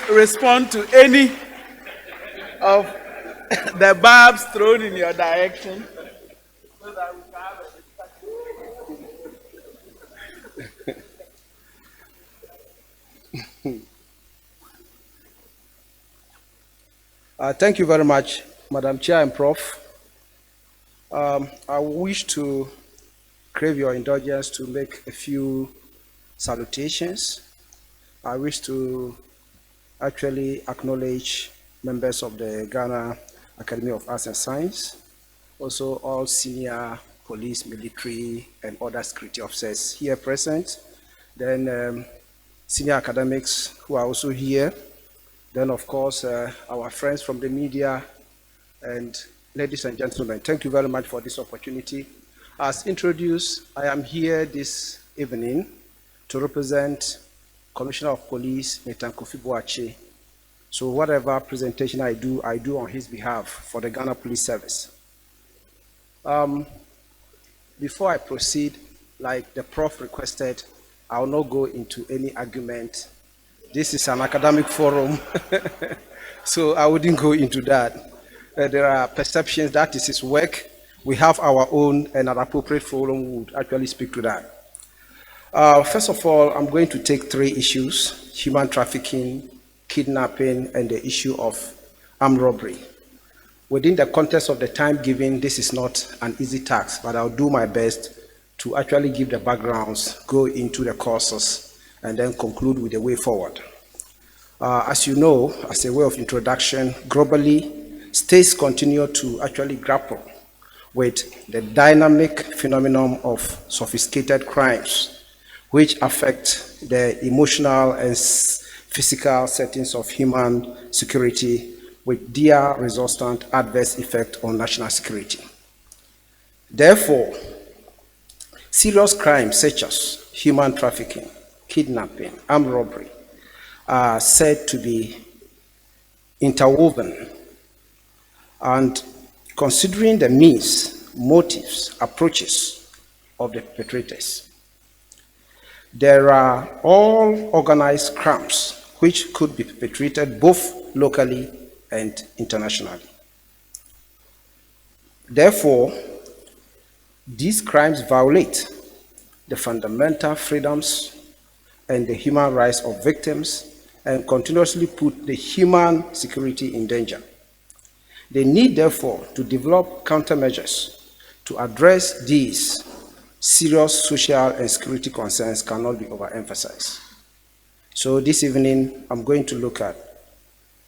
respond to any of the barbs thrown in your direction. So that we can have a discussion. Thank you very much, Madam Chair and Prof. I wish to crave your indulgence to make a few salutations. I wish to actually acknowledge members of the Ghana Academy of Arts and Science, also all senior police, military, and other security officers here present, then senior academics who are also here, then of course our friends from the media, and ladies and gentlemen, thank you very much for this opportunity. As introduced, I am here this evening to represent Commissioner of Police, Nathan Kofi Boakye. So whatever presentation I do on his behalf for the Ghana Police Service. Before I proceed, like the Prof requested, I will not go into any argument. This is an academic forum, so I wouldn't go into that. There are perceptions, that is his work. We have our own, and an appropriate forum would actually speak to that. First of all, I'm going to take three issues: human trafficking, kidnapping, and the issue of armed robbery. Within the context of the time given, this is not an easy task, but I'll do my best to actually give the backgrounds, go into the causes, and then conclude with the way forward. As you know, as a way of introduction, globally, states continue to actually grapple with the dynamic phenomenon of sophisticated crimes, which affect the emotional and physical settings of human security, with their resultant adverse effect on national security. Therefore, serious crimes such as human trafficking, kidnapping, armed robbery are said to be interwoven, and considering the means, motives, approaches of the perpetrators, there are all organized crimes which could be perpetrated both locally and internationally. Therefore, these crimes violate the fundamental freedoms and the human rights of victims and continuously put the human security in danger. They need, therefore, to develop countermeasures to address these serious social and security concerns cannot be overemphasized. So this evening, I'm going to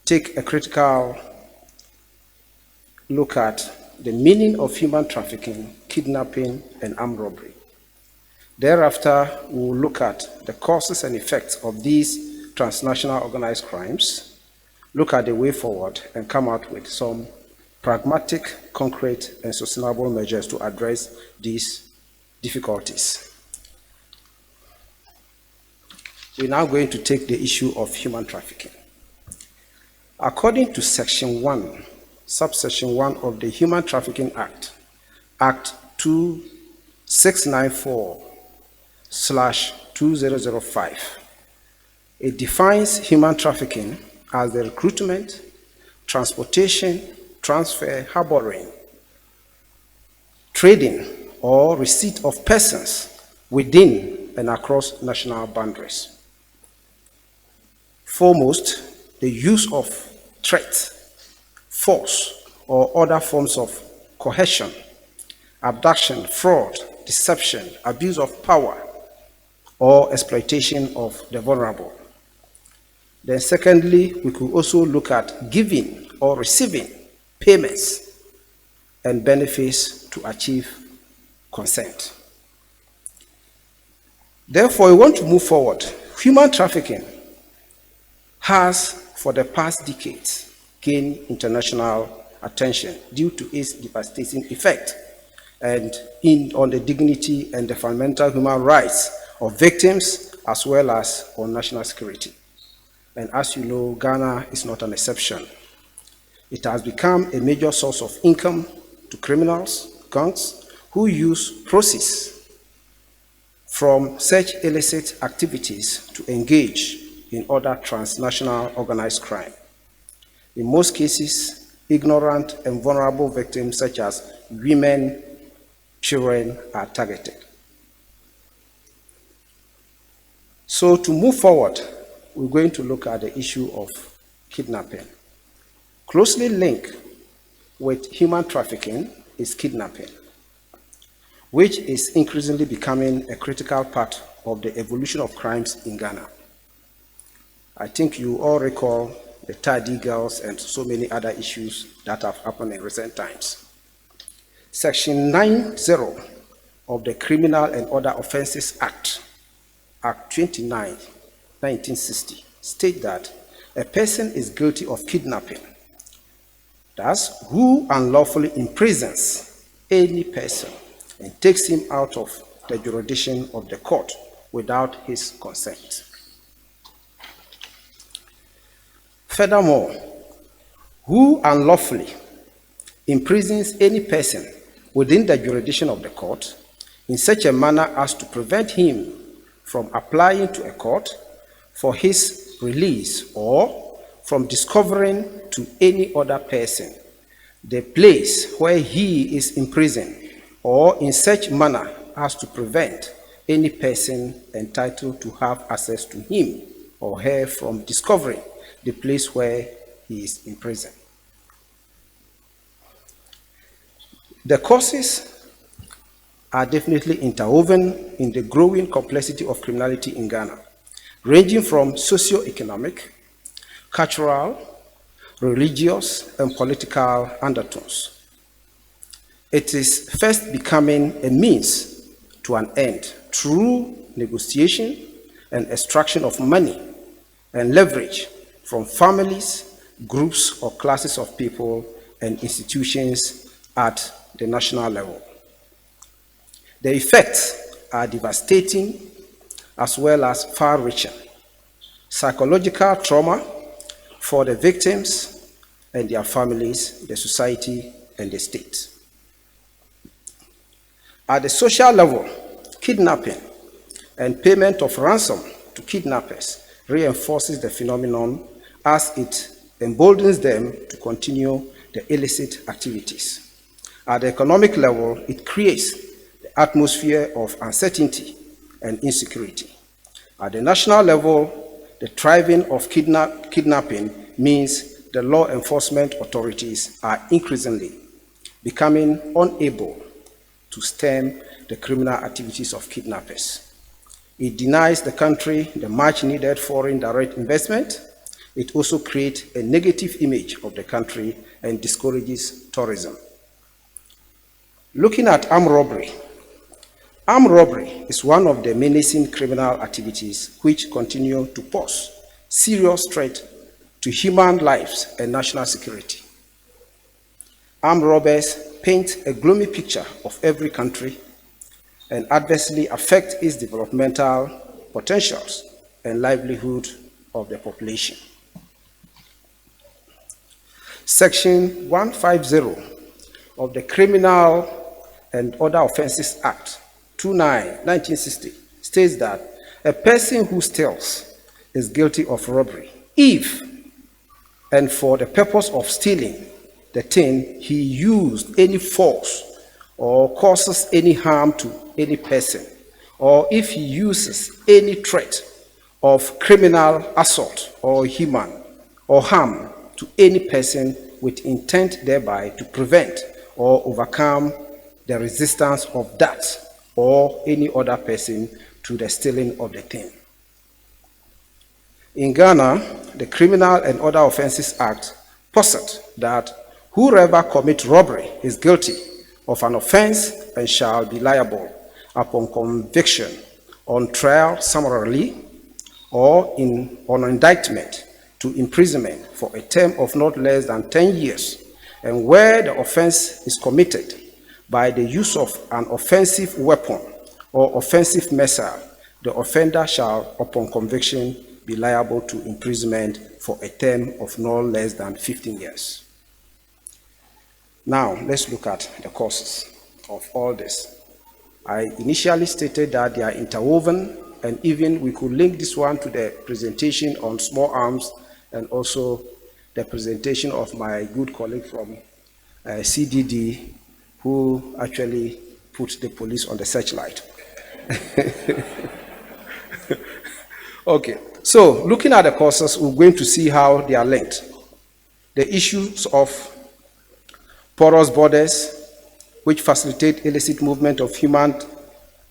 take a critical look at the meaning of human trafficking, kidnapping, and armed robbery. Thereafter, we'll look at the causes and effects of these transnational organized crimes, look at the way forward, and come out with some pragmatic, concrete, and sustainable measures to address these difficulties. We're now going to take the issue of human trafficking. According to Section 1, Subsection 1 of the Human Trafficking Act, Act 2694/2005, it defines human trafficking as the recruitment, transportation, transfer, harboring, trading, or receipt of persons within and across national boundaries. Foremost, the use of threat, force, or other forms of coercion, abduction, fraud, deception, abuse of power, or exploitation of the vulnerable. Then secondly, we could also look at giving or receiving payments and benefits to achieve consent. Therefore, we want to move forward. Human trafficking has, for the past decades, gained international attention due to its devastating effect on the dignity and the fundamental human rights of victims, as well as on national security. And as you know, Ghana is not an exception. It has become a major source of income to criminals, gangs, who use proceeds from such illicit activities to engage in other transnational organized crime. In most cases, ignorant and vulnerable victims such as women, children are targeted. So to move forward, we're going to look at the issue of kidnapping. Closely linked with human trafficking is kidnapping, which is increasingly becoming a critical part of the evolution of crimes in Ghana. I think you all recall the Tidy girls and so many other issues that have happened in recent times. Section 90 of the Criminal and Other Offences Act, Act 29, 1960, states that a person is guilty of kidnapping, thus, who unlawfully imprisons any person and takes him out of the jurisdiction of the court without his consent. Furthermore, who unlawfully imprisons any person within the jurisdiction of the court in such a manner as to prevent him from applying to a court for his release or from discovering to any other person the place where he is imprisoned, or in such manner as to prevent any person entitled to have access to him or her from discovering the place where he is imprisoned. The causes are definitely interwoven in the growing complexity of criminality in Ghana, ranging from socio-economic, cultural, religious, and political undertones. It is first becoming a means to an end through negotiation and extraction of money and leverage from families, groups, or classes of people and institutions at the national level. The effects are devastating as well as far-reaching. Psychological trauma for the victims and their families, the society, and the state. At the social level, kidnapping and payment of ransom to kidnappers reinforces the phenomenon as it emboldens them to continue the illicit activities. At the economic level, it creates the atmosphere of uncertainty and insecurity. At the national level, the thriving of kidnapping means the law enforcement authorities are increasingly becoming unable to stem the criminal activities of kidnappers. It denies the country the much needed foreign direct investment. It also creates a negative image of the country and discourages tourism. Looking at armed robbery. Armed robbery is one of the menacing criminal activities which continue to pose serious threat to human lives and national security. Armed robbers paint a gloomy picture of every country and adversely affect its developmental potentials and livelihood of the population. Section 150 of the Criminal and Other Offences Act 29, 1960 states that a person who steals is guilty of robbery if, and for the purpose of stealing the thing, he used any force or causes any harm to any person, or if he uses any threat of criminal assault or human or harm to any person with intent thereby to prevent or overcome the resistance of that or any other person to the stealing of the thing. In Ghana, the Criminal and Other Offences Act posits that whoever commits robbery is guilty of an offense and shall be liable upon conviction, on trial summarily, or on indictment to imprisonment for a term of not less than 10 years, and where the offense is committed by the use of an offensive weapon or offensive missile, the offender shall, upon conviction, be liable to imprisonment for a term of no less than 15 years. Now, let's look at the causes of all this. I initially stated that they are interwoven and even we could link this one to the presentation on small arms and also the presentation of my good colleague from CDD, who actually put the police on the searchlight. Okay, so looking at the causes, we're going to see how they are linked. The issues of porous borders, which facilitate illicit movement of human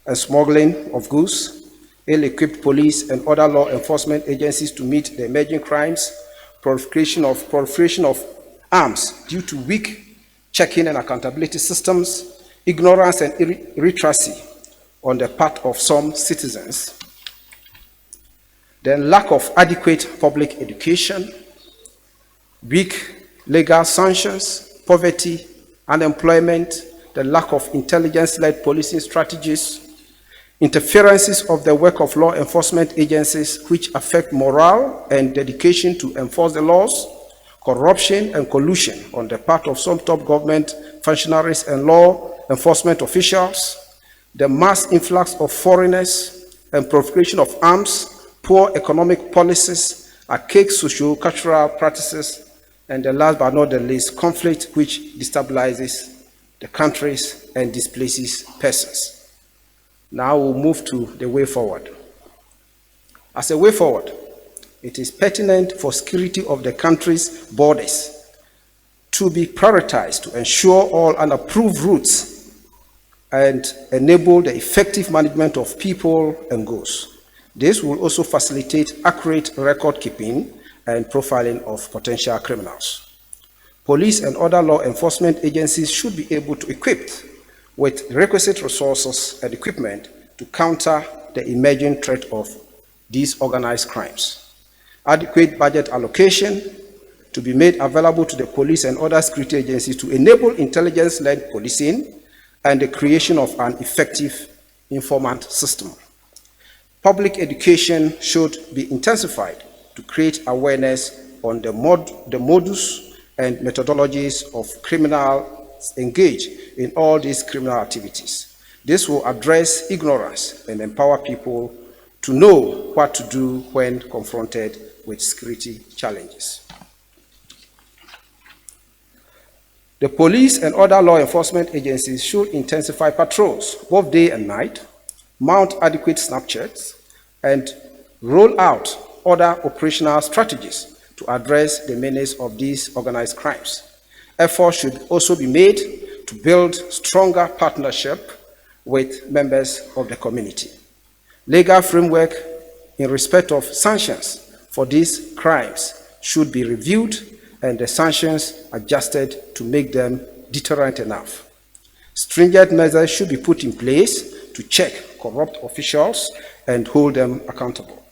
and smuggling of goods, ill-equipped police and other law enforcement agencies to meet the emerging crimes, proliferation of arms due to weak checking and accountability systems, ignorance and illiteracy on the part of some citizens, then lack of adequate public education, weak legal sanctions, poverty, unemployment, the lack of intelligence-led policing strategies, interferences of the work of law enforcement agencies which affect morale and dedication to enforce the laws, corruption and collusion on the part of some top government functionaries and law enforcement officials, the mass influx of foreigners and proliferation of arms, poor economic policies, archaic socio-cultural practices, and the last but not the least, conflict which destabilizes the countries and displaces persons. Now we'll move to the way forward. As a way forward, it is pertinent for security of the country's borders to be prioritized to ensure all unapproved routes and enable the effective management of people and goods. This will also facilitate accurate record keeping and profiling of potential criminals. Police and other law enforcement agencies should be able to equip with requisite resources and equipment to counter the emerging threat of these organized crimes. Adequate budget allocation to be made available to the police and other security agencies to enable intelligence-led policing and the creation of an effective informant system. Public education should be intensified to create awareness on the modus and methodologies of criminals engaged in all these criminal activities. This will address ignorance and empower people to know what to do when confronted with security challenges. The police and other law enforcement agencies should intensify patrols, both day and night, mount adequate Snapchats, and roll out other operational strategies to address the menace of these organized crimes. Efforts should also be made to build stronger partnership with members of the community. Legal framework in respect of sanctions for these crimes should be reviewed and the sanctions adjusted to make them deterrent enough. Stringent measures should be put in place to check corrupt officials and hold them accountable.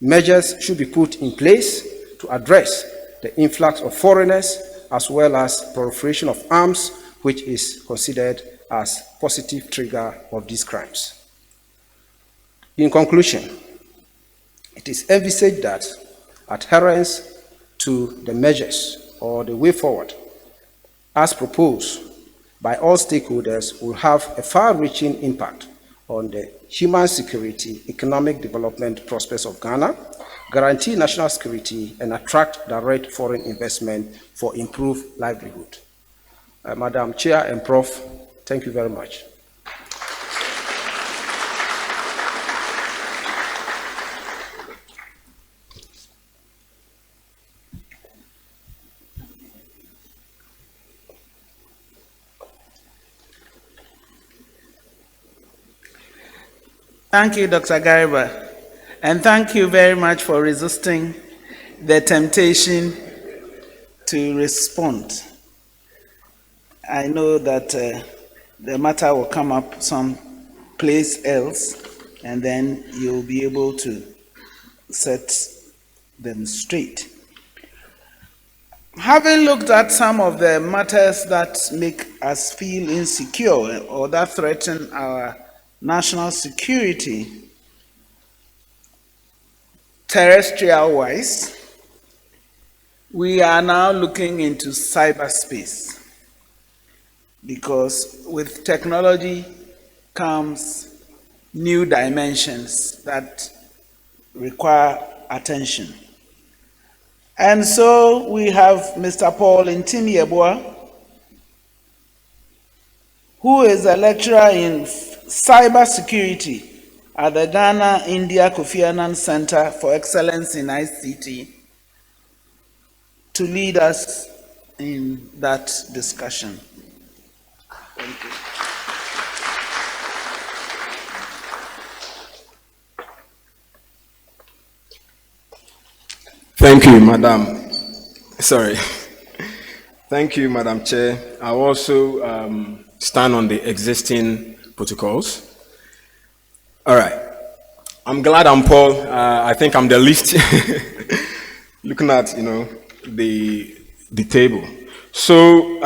Measures should be put in place to address the influx of foreigners as well as proliferation of arms, which is considered as positive trigger of these crimes. In conclusion, it is envisaged that adherence to the measures or the way forward as proposed by all stakeholders will have a far-reaching impact on the human security, economic development prospects of Ghana, guarantee national security, and attract direct foreign investment for improved livelihood. Madam Chair and Prof, thank you very much. Thank you, Dr. Gariba, and thank you very much for resisting the temptation to respond. I know that the matter will come up someplace else, and then you'll be able to set them straight. Having looked at some of the matters that make us feel insecure or that threaten our national security, terrestrial-wise, we are now looking into cyberspace, because with technology comes new dimensions that require attention. And so we have Mr. Paul Intimiebua, who is a lecturer in cybersecurity at the Ghana India Kofi Annan Center for Excellence in ICT, to lead us in that discussion. Thank you. Thank you, Madam. Sorry. Thank you, Madam Chair. I also stand on the existing protocols. All right. I'm glad I'm Paul. I think I'm the least looking at the table. So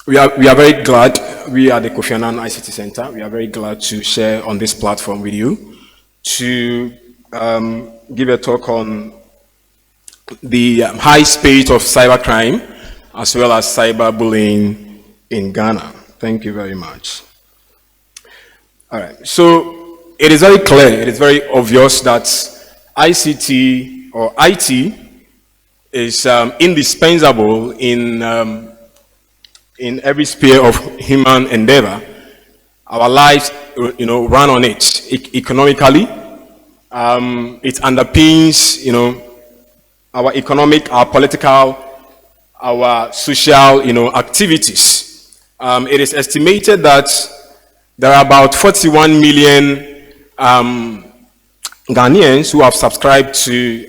we are very glad. We are the Kofi Annan ICT Center. We are very glad to share on this platform with you to give a talk on the high speed of cybercrime as well as cyberbullying in Ghana. Thank you very much. All right. So it is very clear, it is very obvious that ICT or IT is indispensable in every sphere of human endeavor. Our lives, run on it. Economically, it underpins, our economic, our political, our social, activities. It is estimated that there are about 41 million Ghanaians who have subscribed to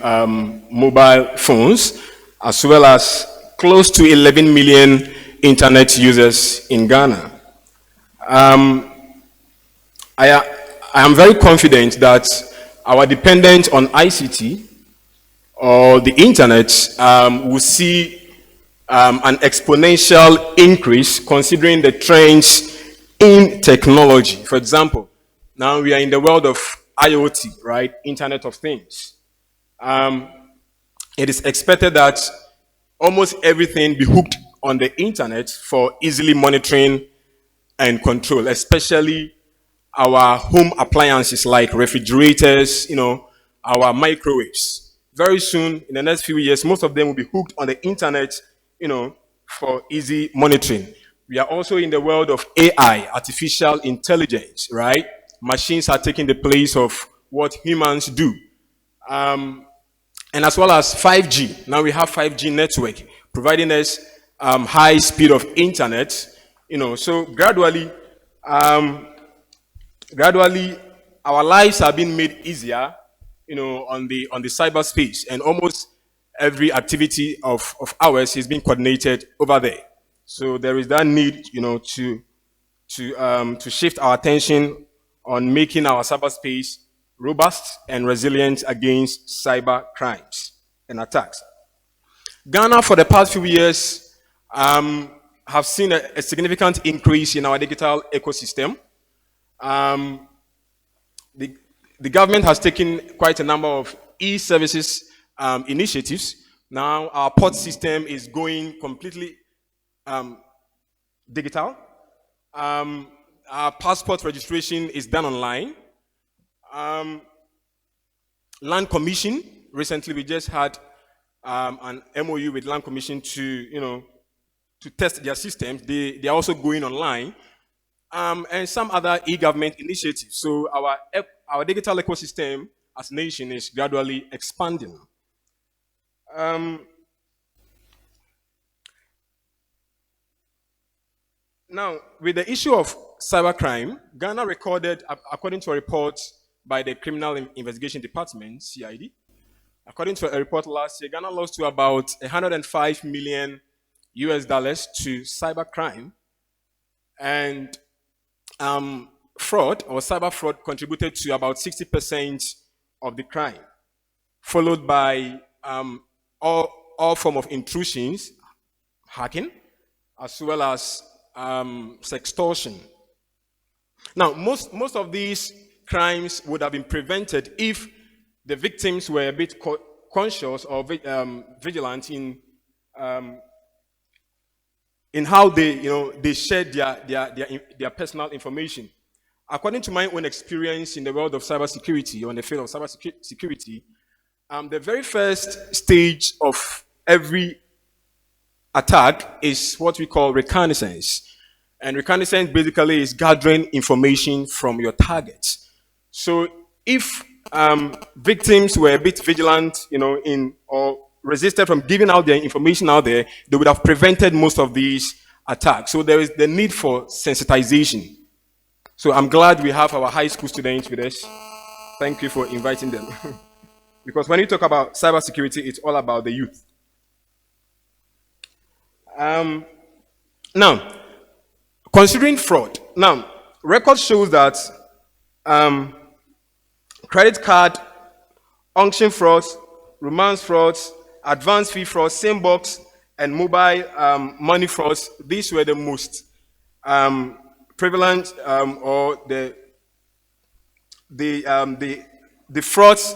mobile phones, as well as close to 11 million internet users in Ghana. I am very confident that our dependence on ICT or the internet will see an exponential increase considering the trends in technology. For example, now we are in the world of IoT, right? Internet of Things. It is expected that almost everything be hooked on the internet for easily monitoring and control, especially our home appliances like refrigerators, our microwaves. Very soon, in the next few years, most of them will be hooked on the internet, for easy monitoring. We are also in the world of AI, artificial intelligence, right? Machines are taking the place of what humans do. And as well as 5G. Now we have 5G network, providing us high speed of internet, so gradually, our lives are being made easier, on the cyberspace, and almost every activity of ours is being coordinated over there. So there is that need, to shift our attention on making our cyberspace robust and resilient against cyber crimes and attacks. Ghana, for the past few years, have seen a significant increase in our digital ecosystem. The government has taken quite a number of e-services initiatives. Now our port system is going completely digital. Our passport registration is done online. Land Commission, recently we just had an MOU with Land Commission to test their systems. They are also going online. And some other e-government initiatives. So our digital ecosystem as a nation is gradually expanding. Now, with the issue of cybercrime, Ghana recorded, according to a report by the Criminal Investigation Department, CID, according to a report last year, Ghana lost to about $105 million to cybercrime, and fraud or cyber fraud contributed to about 60% of the crime, followed by all form of intrusions, hacking, as well as sextortion. Now, most of these crimes would have been prevented if the victims were a bit conscious or vigilant in how they shared their personal information. according to my own experience in the world of cybersecurity, on the field of cybersecurity, the very first stage of every attack is what we call reconnaissance. And reconnaissance basically is gathering information from your targets. So if victims were a bit vigilant, or resisted from giving out their information out there, they would have prevented most of these attacks. So there is the need for sensitization. So I'm glad we have our high school students with us. Thank you for inviting them. Because when you talk about cybersecurity, it's all about the youth. Now, considering fraud. Now, record shows that credit card, auction frauds, romance frauds, advance fee frauds, sandbox, and mobile money frauds, these were the most prevalent or the frauds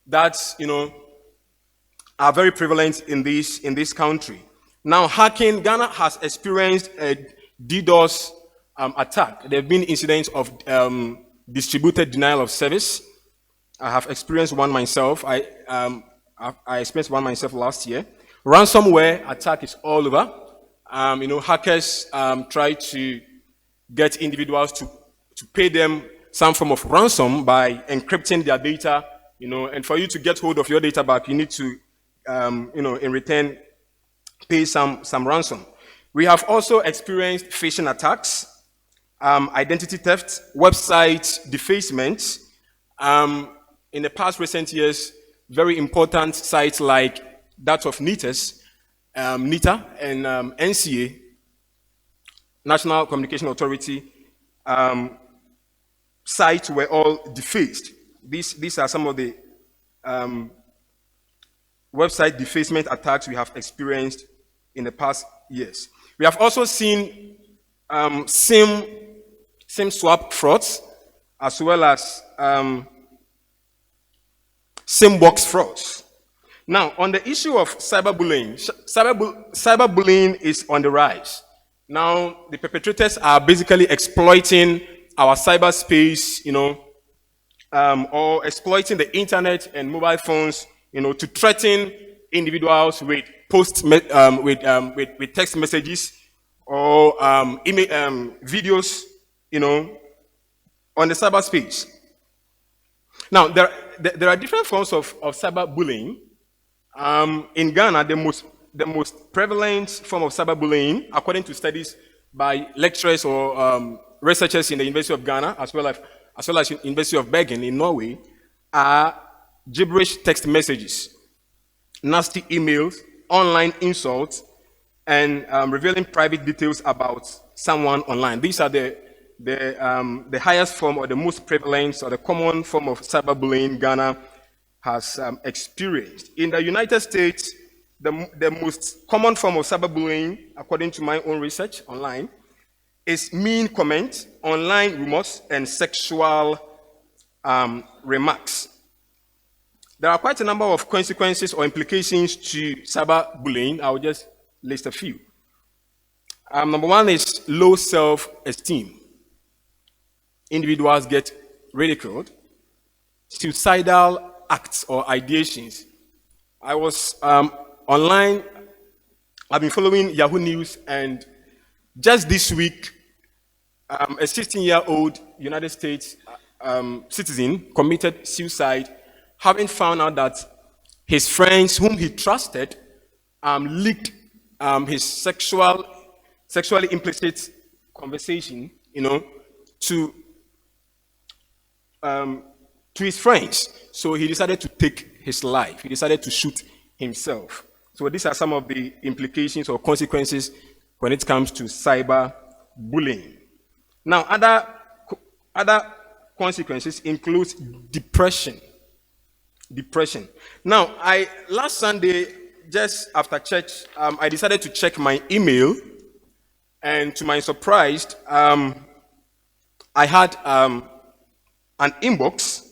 that are very prevalent in this country. Now, hacking, Ghana has experienced a DDoS attack. There have been incidents of distributed denial of service. I have experienced one myself. I experienced one myself last year. Ransomware attack is all over. Hackers try to get individuals to pay them some form of ransom by encrypting their data, and for you to get hold of your data back, you need to, in return, pay some ransom. We have also experienced phishing attacks, identity theft, website defacement. In the past recent years, very important sites like that of NITA and NCA, National Communication Authority, sites were all defaced. These are some of the website defacement attacks we have experienced in the past years. We have also seen SIM swap frauds, as well as SIM box frauds. Now, on the issue of cyberbullying, cyberbullying is on the rise. Now, the perpetrators are basically exploiting our cyberspace, or exploiting the internet and mobile phones, to threaten individuals with with text messages or email, videos, on the cyberspace. Now, there are different forms of cyberbullying. In Ghana, the most prevalent form of cyberbullying, according to studies by lecturers or researchers in the University of Ghana, as well as University of Bergen in Norway, are gibberish text messages, nasty emails, online insults, and revealing private details about someone online. These are the highest form, or the most prevalent, or the common form of cyberbullying Ghana has experienced. In the United States, the most common form of cyberbullying, according to my own research online, is mean comments, online rumors, and sexual remarks. There are quite a number of consequences or implications to cyberbullying. I will just list a few. Number one is low self-esteem. Individuals get ridiculed. Suicidal acts or ideations. I was online. I've been following Yahoo News, and just this week, a 16-year-old United States citizen committed suicide, having found out that his friends, whom he trusted, leaked his sexually implicit conversation, to his friends. So he decided to take his life. He decided to shoot himself. So these are some of the implications or consequences when it comes to cyberbullying. Now, other consequences include depression. Now, last Sunday, just after church, I decided to check my email, and to my surprise, I had an inbox,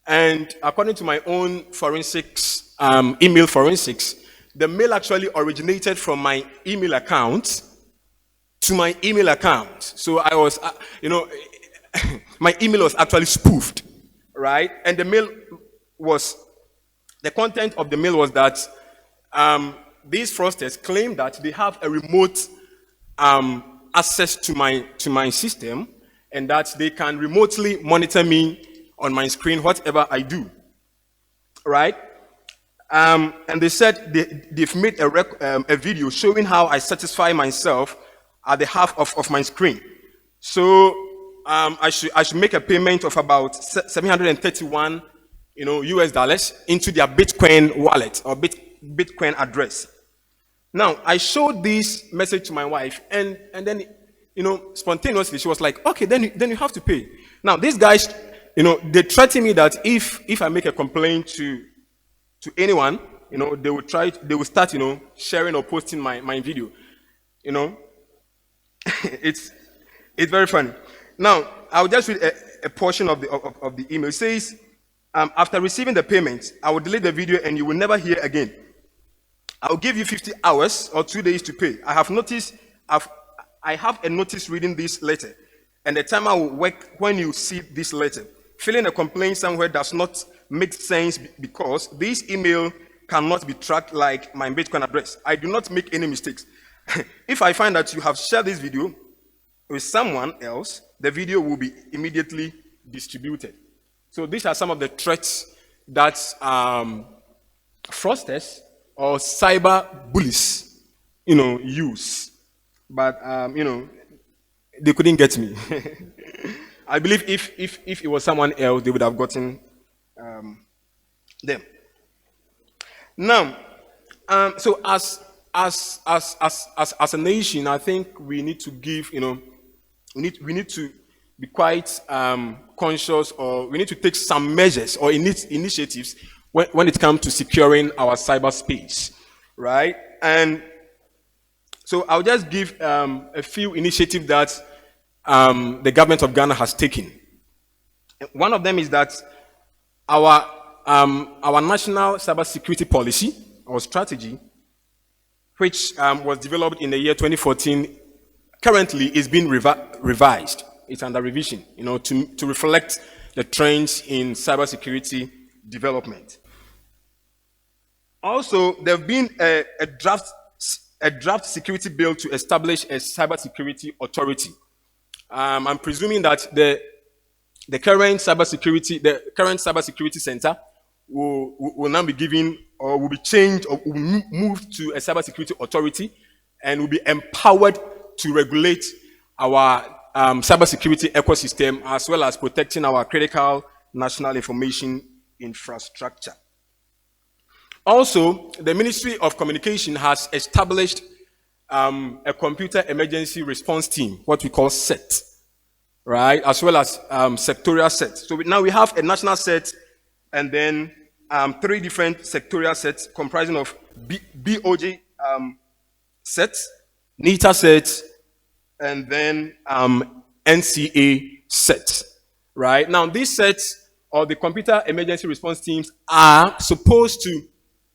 and according to my own forensics, email forensics, the mail actually originated from my email account to my email account. So I was, my email was actually spoofed, right? And the content of the mail was that these fraudsters claim that they have a remote access to my system, and that they can remotely monitor me on my screen, whatever I do, right? And they said they've made a video showing how I satisfy myself at the half of my screen. So I should make a payment of about 731, US dollars into their Bitcoin wallet or Bitcoin address. Now I showed this message to my wife, and then spontaneously she was like, "Okay, then you have to pay." Now these guys, they threaten me that if I make a complaint to anyone, they will start, sharing or posting my video. It's very funny. Now I'll just read a portion of the email. It says, after receiving the payment, I will delete the video and you will never hear again. I'll give you 50 hours or 2 days to pay. I have a notice reading this letter, and the timer will work when you see this letter. Filling a complaint somewhere does not make sense because this email cannot be tracked like my Bitcoin address. I do not make any mistakes. If I find that you have shared this video with someone else, the video will be immediately distributed. So these are some of the threats that fraudsters or cyber bullies, use. But they couldn't get me. I believe if it was someone else, they would have gotten them. Now, so as a nation, I think we need to give, we need to be quite conscious, or we need to take some measures or initiatives when it comes to securing our cyberspace, right? And so I'll just give a few initiatives that the government of Ghana has taken. One of them is that our national cybersecurity policy or strategy, which was developed in the year 2014, currently is being revised. It's under revision, to reflect the trends in cybersecurity development. Also, there have been a draft security bill to establish a cybersecurity authority. I'm presuming that the current cybersecurity center will now be given, or will be changed, or will move to a cybersecurity authority, and will be empowered to regulate our cybersecurity ecosystem, as well as protecting our critical national information infrastructure. Also, the Ministry of Communication has established a computer emergency response team, what we call SET, right? As well as sectorial sets. So now we have a national set, and then 3 different sectorial sets comprising of BOJ sets, NITA sets, and then NCA sets, right? Now these sets, or the computer emergency response teams, are supposed to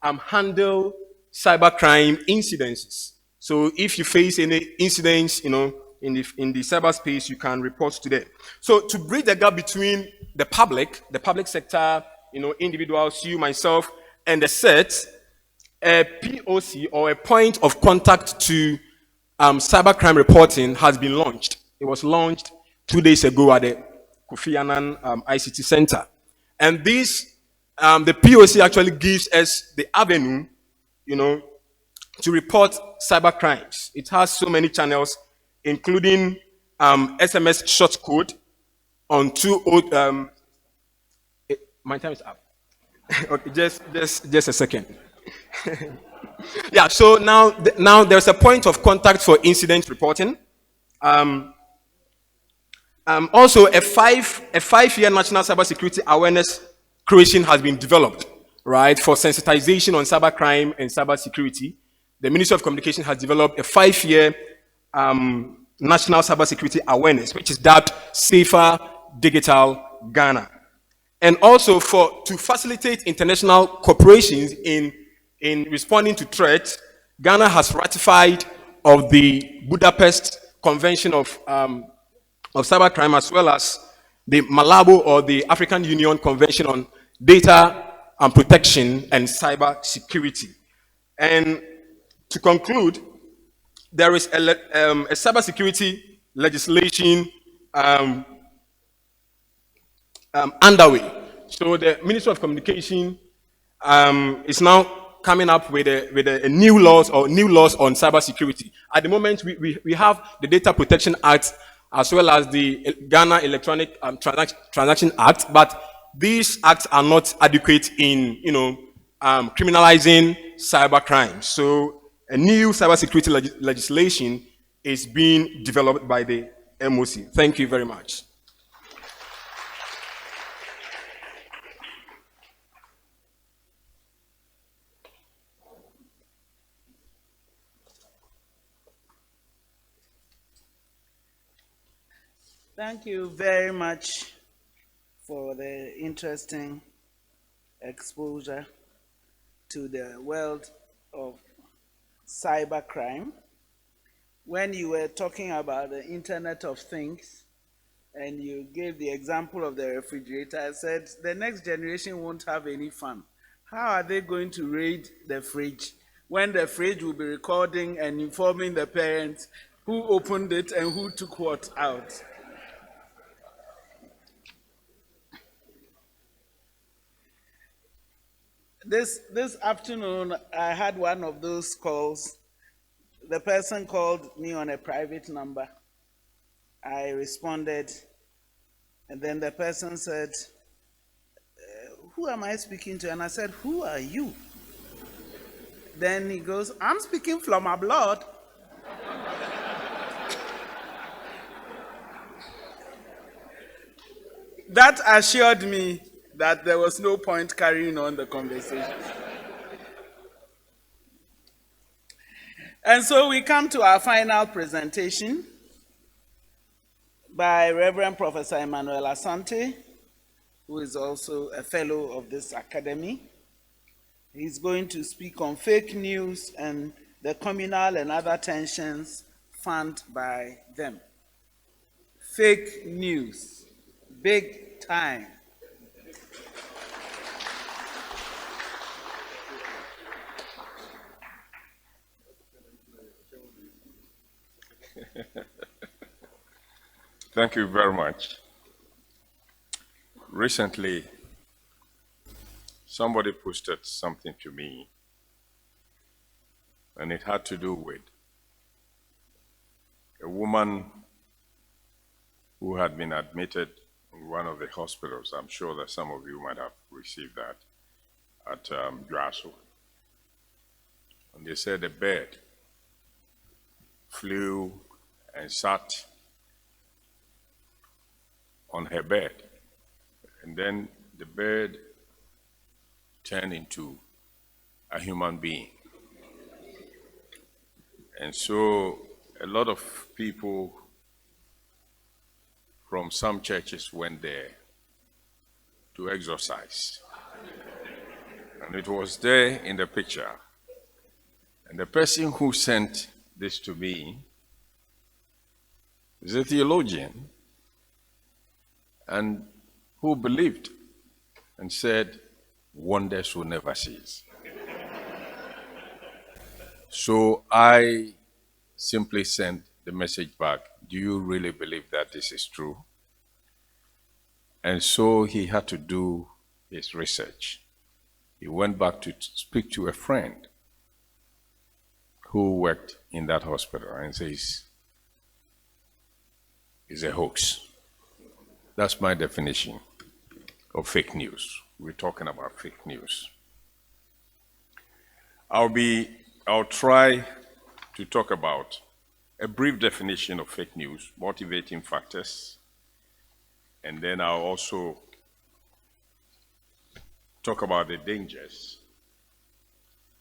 handle cybercrime incidences. So if you face any incidents, in the cyberspace, you can report to them. So to bridge the gap between the public sector, individuals, you, myself, and the set, a POC, or a point of contact to cybercrime reporting, has been launched. It was launched 2 days ago at the Kofi Annan ICT Center. And this, the POC actually gives us the avenue, to report cyber crimes. It has so many channels, including SMS short code on my time is up. Okay, just a second. Yeah, so now there's a point of contact for incident reporting. Also, a five-year national cybersecurity awareness creation has been developed, right, for sensitization on cybercrime and cybersecurity. The Ministry of Communication has developed a 5-year national cybersecurity awareness, which is dubbed Safer Digital Ghana. And also to facilitate international cooperations in responding to threats, Ghana has ratified of the Budapest Convention of cybercrime, as well as the Malabo or the African Union Convention on Data and Protection and Cyber Security. And to conclude, there is a cybersecurity legislation underway. So the Ministry of Communication is now coming up with a new laws on cybersecurity. At the moment, we have the Data Protection Act as well as the Ghana Electronic Transaction Act, but these acts are not adequate in criminalizing cybercrime. So a new cybersecurity legislation is being developed by the MOC. Thank you very much. Thank you very much for the interesting exposure to the world of cybercrime. When you were talking about the Internet of Things, and you gave the example of the refrigerator, I said the next generation won't have any fun. How are they going to raid the fridge when the fridge will be recording and informing the parents who opened it and who took what out? This afternoon, I had one of those calls. The person called me on a private number. I responded, and then the person said, who am I speaking to? And I said, who are you? Then he goes, I'm speaking from my blood. That assured me that there was no point carrying on the conversation. And so we come to our final presentation by Reverend Professor Emmanuel Asante, who is also a fellow of this academy. He's going to speak on fake news and the communal and other tensions fanned by them. Fake news, big time. Thank you very much. Recently, somebody posted something to me, and it had to do with a woman who had been admitted in one of the hospitals. I'm sure that some of you might have received that at GAAS. And they said a bird flew and sat on her bed, and then the bird turned into a human being. And so a lot of people from some churches went there to exorcise. And it was there in the picture. And the person who sent this to me is a theologian, and who believed and said, wonders will never cease. So I simply sent the message back, do you really believe that this is true? And so he had to do his research. He went back to speak to a friend who worked in that hospital and says, it's a hoax. That's my definition of fake news. We're talking about fake news. I'll try to talk about a brief definition of fake news, motivating factors, and then I'll also talk about the dangers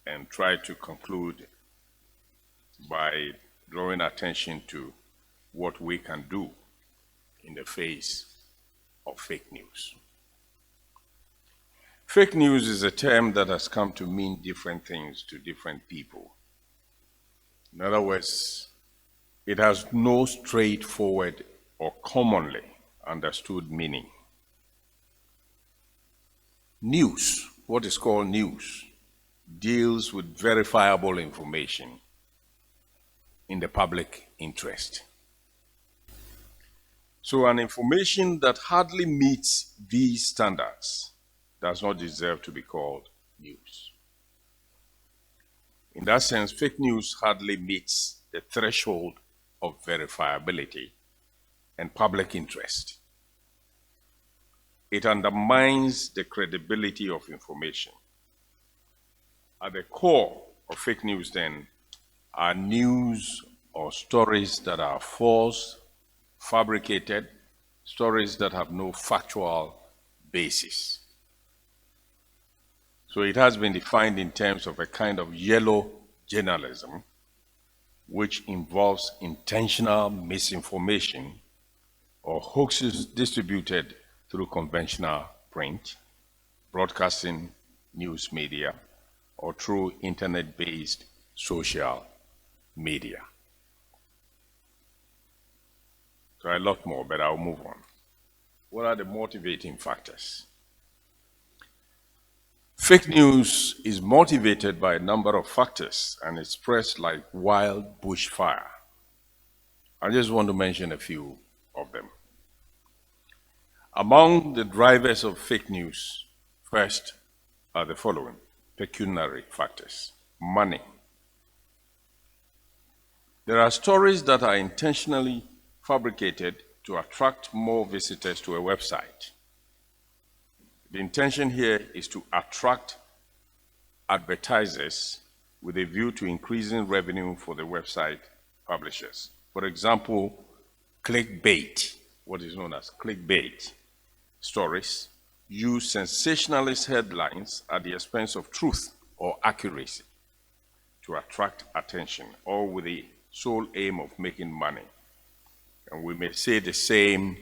and try to conclude by drawing attention to what we can do in the face of fake news. Fake news is a term that has come to mean different things to different people. In other words, it has no straightforward or commonly understood meaning. News, what is called news, deals with verifiable information in the public interest. So an information that hardly meets these standards does not deserve to be called news. In that sense, fake news hardly meets the threshold of verifiability and public interest. It undermines the credibility of information. At the core of fake news, then, are news or stories that are false, fabricated, stories that have no factual basis. So it has been defined in terms of a kind of yellow journalism, which involves intentional misinformation or hoaxes distributed through conventional print, broadcasting news media, or through internet-based social media. So a lot more, but I'll move on. What are the motivating factors? Fake news is motivated by a number of factors and it's spreads like wild bushfire. I just want to mention a few of them. Among the drivers of fake news, first are the following: pecuniary factors, money. There are stories that are intentionally fabricated to attract more visitors to a website. The intention here is to attract advertisers with a view to increasing revenue for the website publishers. For example, clickbait, what is known as clickbait stories, use sensationalist headlines at the expense of truth or accuracy to attract attention, all with the sole aim of making money. And we may say the same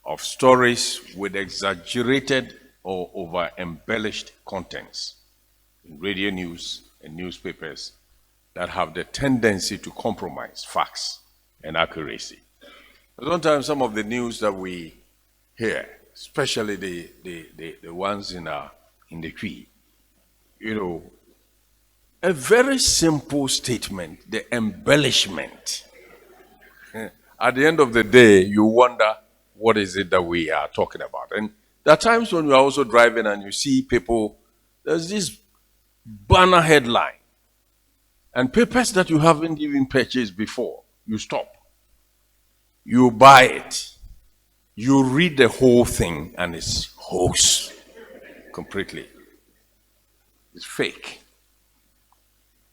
of stories with exaggerated or over-embellished contents in radio news and newspapers that have the tendency to compromise facts and accuracy. Sometimes some of the news that we hear, especially the ones in the tree, a very simple statement, the embellishment. At the end of the day, you wonder, what is it that we are talking about? And there are times when you are also driving and you see people, there's this banner headline and papers that you haven't even purchased before. You stop. You buy it. You read the whole thing and it's hoax completely. It's fake.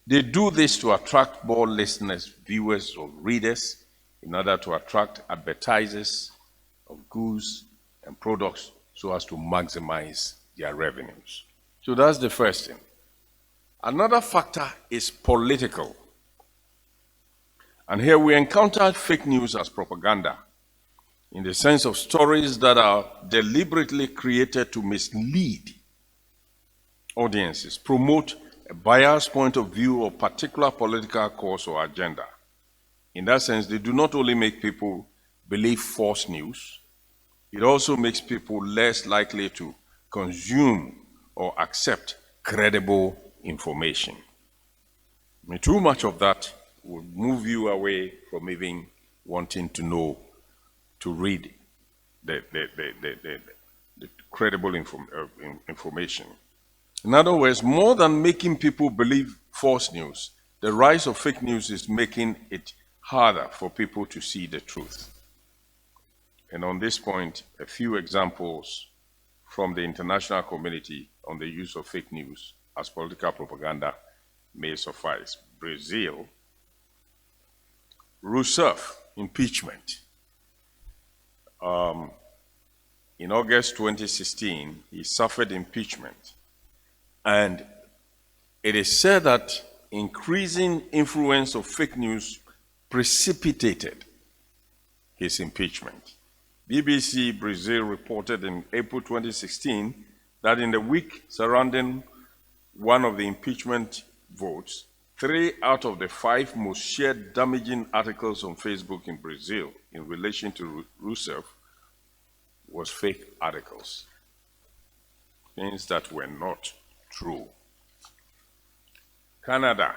They do this to attract more listeners, viewers, or readers in order to attract advertisers of goods and products so as to maximize their revenues. So that's the first thing. Another factor is political. And here we encounter fake news as propaganda in the sense of stories that are deliberately created to mislead audiences, promote a biased point of view or particular political cause or agenda. In that sense, they do not only make people believe false news, it also makes people less likely to consume or accept credible information. I mean, too much of that would move you away from even wanting to know, to read the credible information. In other words, more than making people believe false news, the rise of fake news is making it harder for people to see the truth. And on this point, a few examples from the international community on the use of fake news as political propaganda may suffice. Brazil, Rousseff, impeachment. In August 2016, he suffered impeachment. And it is said that increasing influence of fake news precipitated his impeachment. BBC Brazil reported in April 2016 that in the week surrounding one of the impeachment votes, 3 out of the 5 most shared damaging articles on Facebook in Brazil in relation to Rousseff was fake articles, things that were not true. Canada.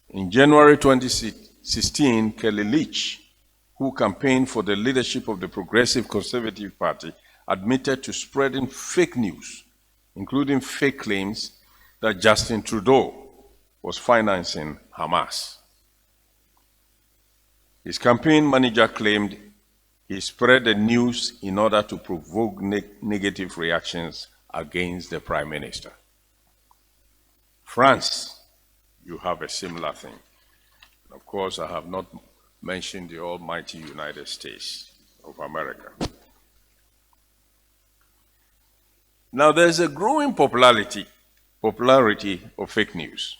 In January 2016, Kelly Leach, who campaigned for the leadership of the Progressive Conservative Party, admitted to spreading fake news, including fake claims that Justin Trudeau was financing Hamas. His campaign manager claimed he spread the news in order to provoke negative reactions against the Prime Minister. France, you have a similar thing. And of course, I have not mentioned the almighty United States of America. Now, there's a growing popularity of fake news.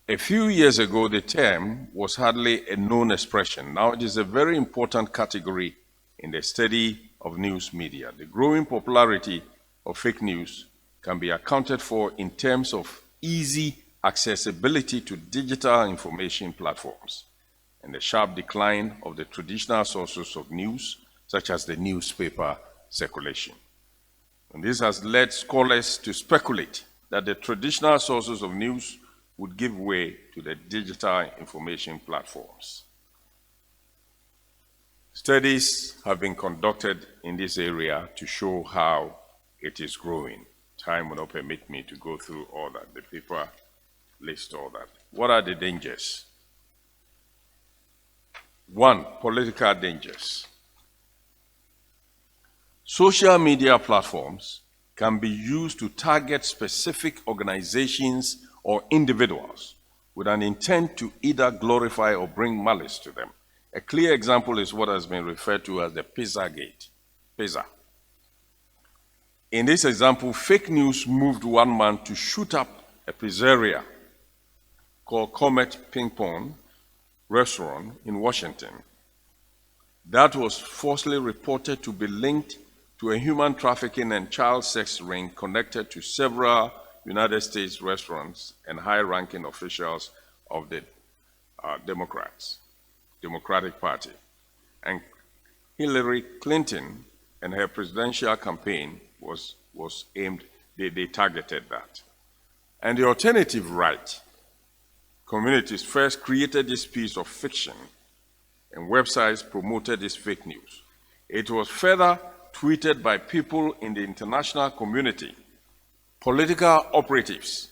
A few years ago, the term was hardly a known expression. Now it is a very important category in the study of news media. The growing popularity of fake news can be accounted for in terms of easy accessibility to digital information platforms and the sharp decline of the traditional sources of news, such as the newspaper circulation. And this has led scholars to speculate that the traditional sources of news would give way to the digital information platforms. Studies have been conducted in this area to show how it is growing. Time will not permit me to go through all that. The paper lists all that. What are the dangers? One, political dangers. Social media platforms can be used to target specific organizations or individuals with an intent to either glorify or bring malice to them. A clear example is what has been referred to as the Pizzagate. Pizza. In this example, fake news moved one man to shoot up a pizzeria called Comet Ping Pong Restaurant in Washington. That was falsely reported to be linked to a human trafficking and child sex ring connected to several United States restaurants and high-ranking officials of the Democratic Party. And Hillary Clinton and her presidential campaign was aimed, they targeted that. And the alternative right communities first created this piece of fiction and websites promoted this fake news. It was further tweeted by people in the international community, political operatives,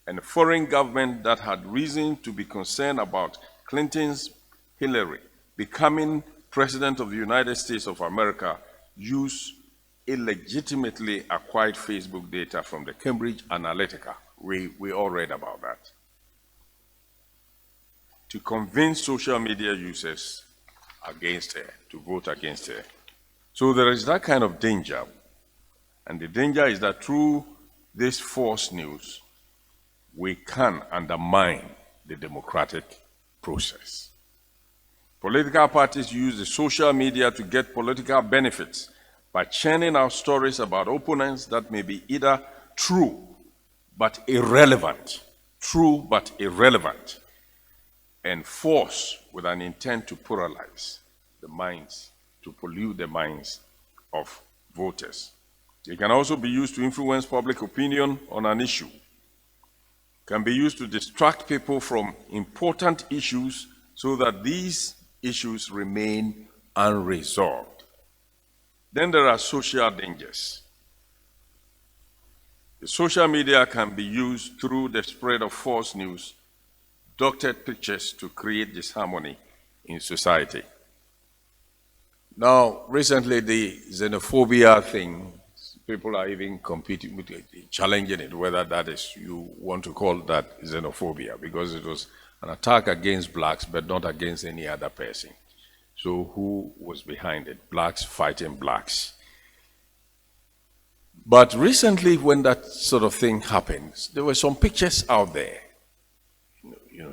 and foreign government that had reason to be concerned about Clinton's Hillary becoming President of the United States of America use illegitimately acquired Facebook data from the Cambridge Analytica. We all read about that. To convince social media users against her, to vote against her. So there is that kind of danger. And the danger is that through this false news, we can undermine the democratic process. Political parties use the social media to get political benefits by churning out stories about opponents that may be either true but irrelevant, and false with an intent to pluralize the minds, to pollute the minds of voters. It can also be used to influence public opinion on an issue. It can be used to distract people from important issues so that these issues remain unresolved. Then there are social dangers. The social media can be used through the spread of false news, doctored pictures to create disharmony in society. Now, recently the xenophobia thing, people are even competing with it, challenging it, whether that is, you want to call that xenophobia, because it was an attack against blacks, but not against any other person. So who was behind it? Blacks fighting blacks. But recently, when that sort of thing happens, there were some pictures out there.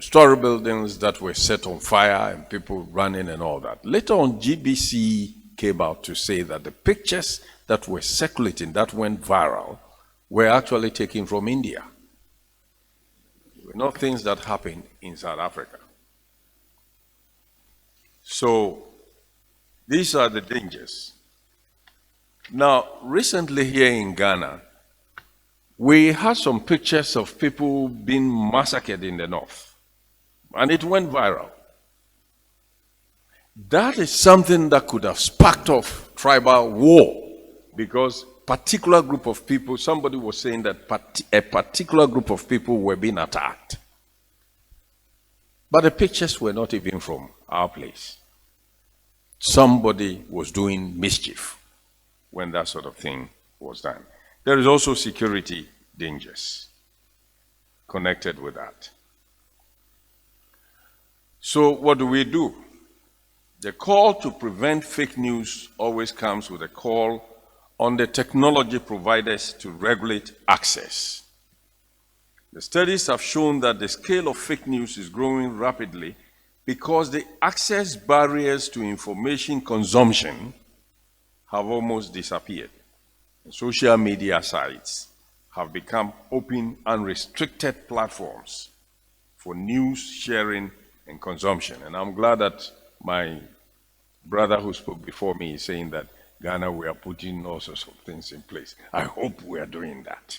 Story buildings that were set on fire and people running and all that. Later on, GBC came out to say that the pictures that were circulating, that went viral, were actually taken from India. They were not things that happened in South Africa. So these are the dangers. Now, recently here in Ghana, we had some pictures of people being massacred in the north, and it went viral. That is something that could have sparked off tribal war, because particular group of people, somebody was saying that a particular group of people were being attacked. But the pictures were not even from our place. Somebody was doing mischief when that sort of thing was done. There is also security dangers connected with that. So what do? The call to prevent fake news always comes with a call on the technology providers to regulate access. The studies have shown that the scale of fake news is growing rapidly because the access barriers to information consumption have almost disappeared. Social media sites have become open, unrestricted platforms for news sharing and consumption. And I'm glad that my brother who spoke before me is saying that Ghana, we are putting all sorts of things in place. I hope we are doing that.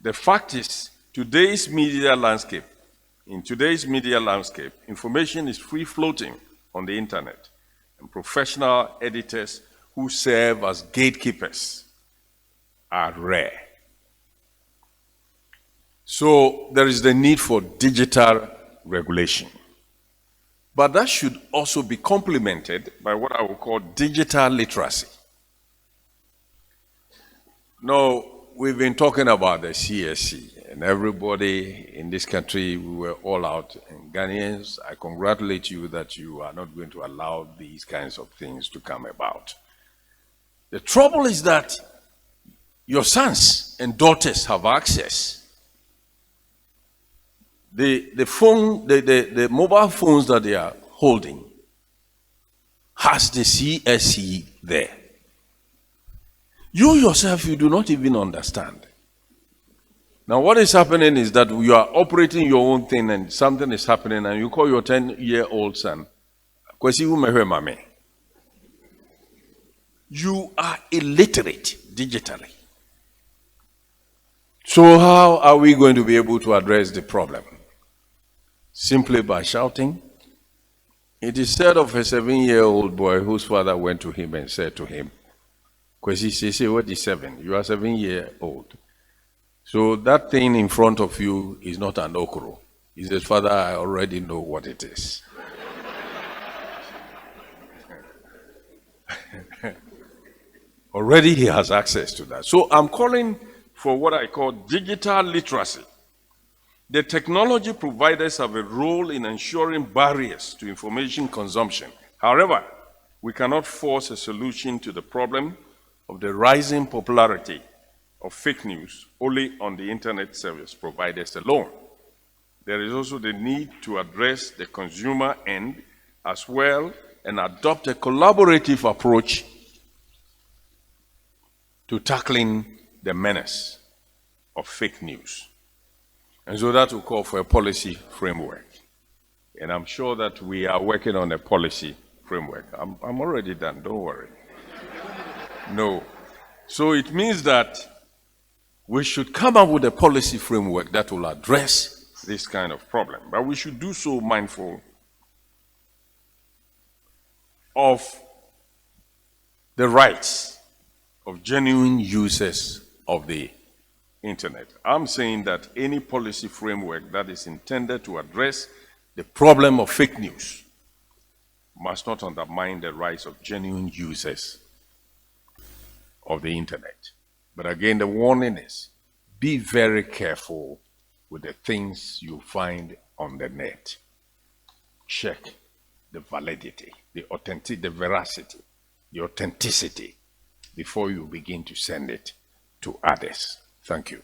The fact is, in today's media landscape, information is free floating on the internet, and professional editors who serve as gatekeepers are rare. So there is the need for digital regulation. But that should also be complemented by what I would call digital literacy. Now, we've been talking about the CSC, and everybody in this country, we were all out. And Ghanaians, I congratulate you that you are not going to allow these kinds of things to come about. The trouble is that your sons and daughters have access. The mobile phones that they are holding has the CSC there. You yourself, you do not even understand. Now what is happening is that you are operating your own thing and something is happening and you call your 10-year-old son, you are illiterate digitally. So how are we going to be able to address the problem? Simply by shouting? It is said of a 7-year-old boy whose father went to him and said to him, Kwesi say, what is 7? You are 7-year-old. So that thing in front of you is not an okro. He says, Father, I already know what it is. Already he has access to that. So I'm calling for what I call digital literacy. The technology providers have a role in ensuring barriers to information consumption. However, we cannot force a solution to the problem of the rising popularity of fake news only on the internet service providers alone. There is also the need to address the consumer end as well and adopt a collaborative approach to tackling the menace of fake news. And so that will call for a policy framework. And I'm sure that we are working on a policy framework. I'm already done, don't worry. No. So it means that we should come up with a policy framework that will address this kind of problem. But we should do so mindful of the rights of genuine users of the internet. I'm saying that any policy framework that is intended to address the problem of fake news must not undermine the rights of genuine users of the internet. But again, the warning is, be very careful with the things you find on the net. Check the validity, the veracity, the authenticity before you begin to send it to others. Thank you.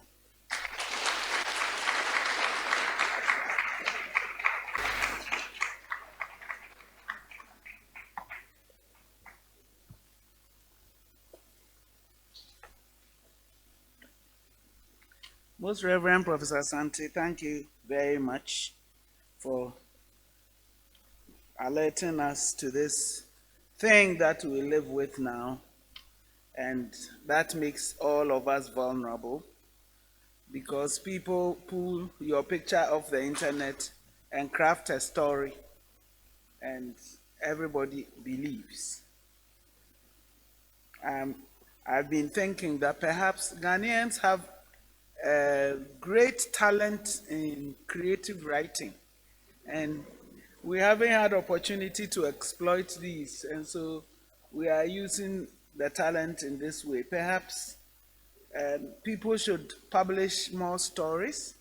Most Reverend Professor Santi, thank you very much for alerting us to this thing that we live with now, and that makes all of us vulnerable because people pull your picture off the internet and craft a story, and everybody believes. I've been thinking that perhaps Ghanaians have great talent in creative writing, and we haven't had opportunity to exploit these, and so we are using the talent in this way. Perhaps people should publish more stories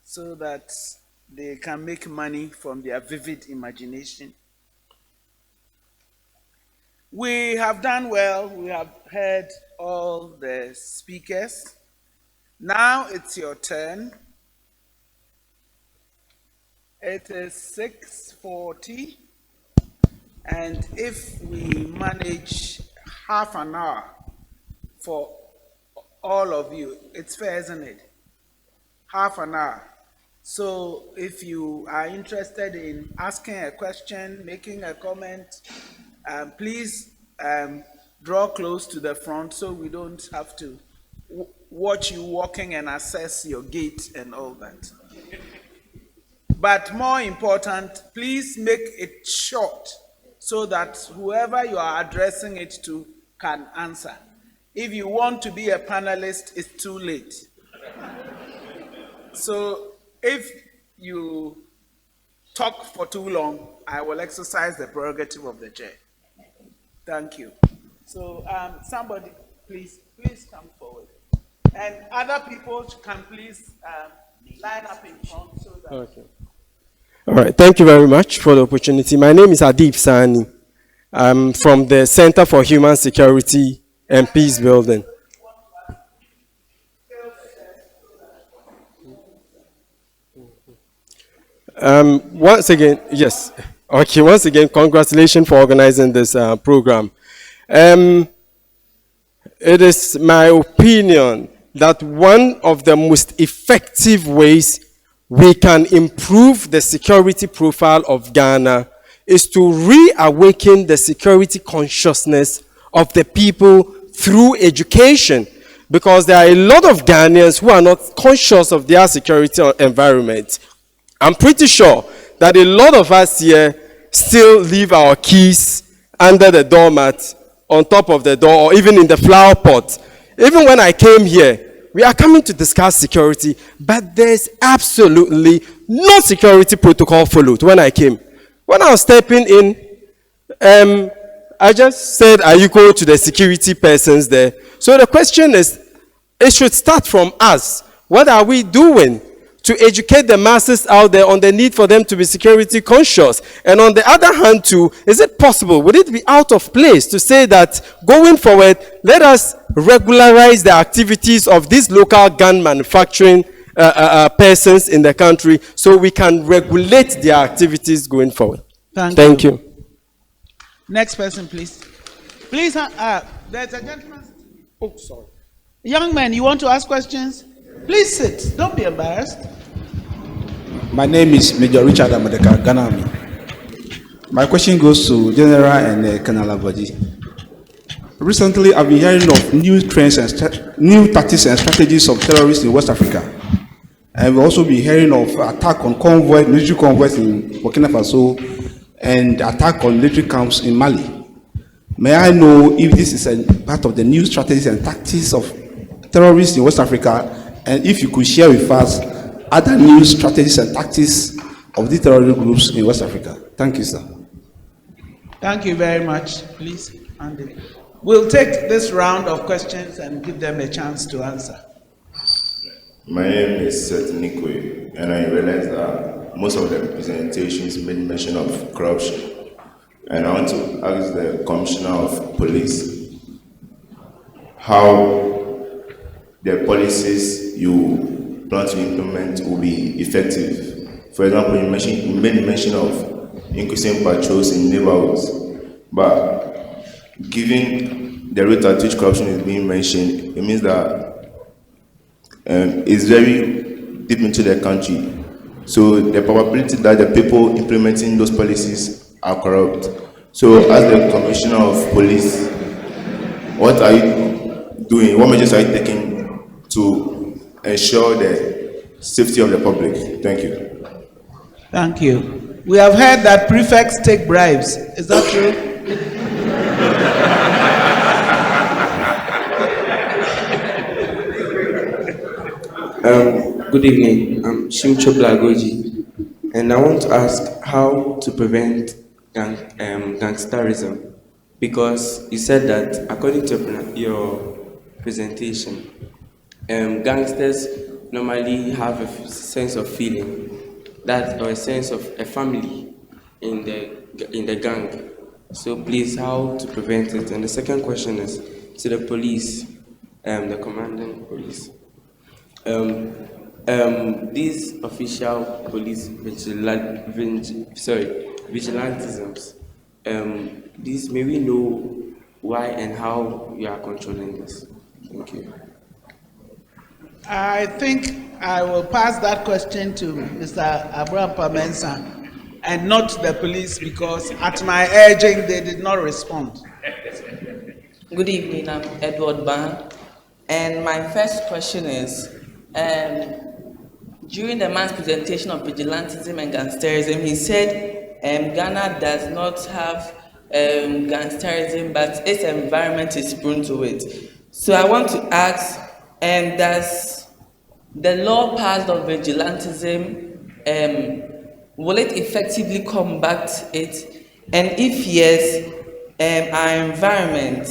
so that they can make money from their vivid imagination. We have done well. We have heard all the speakers. Now it's your turn. It is 6:40, and if we manage half an hour for all of you, it's fair, isn't it? Half an hour. So if you are interested in asking a question, making a comment, please draw close to the front so we don't have to watch you walking and assess your gait and all that. But more important, please make it short so that whoever you are addressing it to can answer. If you want to be a panelist, it's too late. So if you talk for too long, I will exercise the prerogative of the chair. Thank you. So somebody, please come forward. And other people can please line up in front so that... Okay. All right, thank you very much for the opportunity. My name is Adib Sani. I'm from the Center for Human Security and Peace Building. Once again, yes. Okay, once again, congratulations for organizing this program. It is my opinion that one of the most effective ways we can improve the security profile of Ghana is to reawaken the security consciousness of the people through education, because there are a lot of Ghanaians who are not conscious of their security environment. I'm pretty sure that a lot of us here still leave our keys under the doormat, on top of the door, or even in the flower pot. Even when I came here, we are coming to discuss security, but there's absolutely no security protocol followed when I came. When I was stepping in, I just said, are you going to the security persons there? So the question is, it should start from us. What are we doing to educate the masses out there on the need for them to be security conscious? And on the other hand too, is it possible, would it be out of place to say that going forward, let us regularize the activities of these local gun manufacturing persons in the country so we can regulate their activities going forward? Thank you. Next person, please. Please, there's a gentleman. Oh, sorry. Young man, you want to ask questions? Please sit. Don't be embarrassed. My name is Major Richard Amadeka, Ghana Army. My question goes to General and Colonel Abadi. Recently, I've been hearing of new trends and new tactics and strategies of terrorists in West Africa. And we've also been hearing of attack on convoys, military convoys in Burkina Faso, and attack on military camps in Mali. May I know if this is a part of the new strategies and tactics of terrorists in West Africa, and if you could share with us other new strategies and tactics of the terrorist groups in West Africa? Thank you, sir. Thank you very much. Please, Andy. We'll take this round of questions and give them a chance to answer. My name is Seth Nikwe, and I realize that most of the presentations made mention of corruption. And I want to ask the Commissioner of Police how the policies you plan to implement will be effective. For example, you made mention of increasing patrols in neighborhoods, but given the rate at which corruption is being mentioned, it means that it's very deep into the country. So the probability that the people implementing those policies are corrupt So, as the Commissioner of Police, what are you doing? What measures are you taking to ensure the safety of the public? Thank you. Thank you. We have heard that prefects take bribes. Is that true? Good evening. I'm Shimcho Blagoji, and I want to ask how to prevent gangsterism, because you said that according to your presentation, gangsters normally have a sense of feeling, that or a sense of a family in the gang. So please, how to prevent it? And the second question is to the police, the commanding police. These official police vigilantisms, these, may we know why and how you are controlling this? Thank you. I think I will pass that question to Mr. Abraham Pamensa and not the police, because at my urging they did not respond. Good evening, I'm Edward Ban, and my first question is, during the man's presentation of vigilantism and gangsterism, he said Ghana does not have gangsterism, but its environment is prone to it. So I want to ask, does the law passed on vigilantism, will it effectively combat it? And if yes, our environment,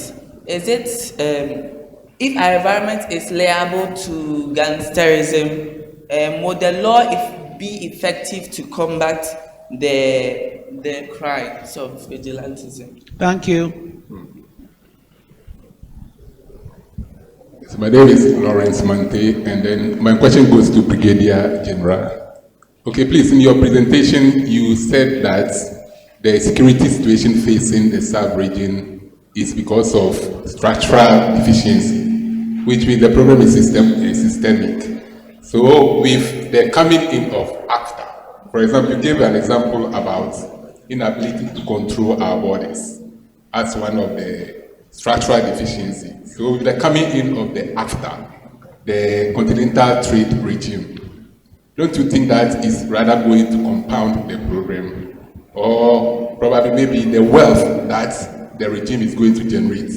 is it, if our environment is liable to gangsterism, would the law be effective to combat the crimes of vigilantism? Thank you. So my name is Lawrence Mante, and then my question goes to Brigadier General. Okay, please, in your presentation, you said that the security situation facing the sub-region is because of structural deficiency, which means the problem is systemic. So with the coming in of ACTA, for example, you gave an example about inability to control our borders as one of the structural deficiencies. So with the coming in of the ACTA, the continental trade regime, don't you think that is rather going to compound the problem? Or probably maybe the wealth that the regime is going to generate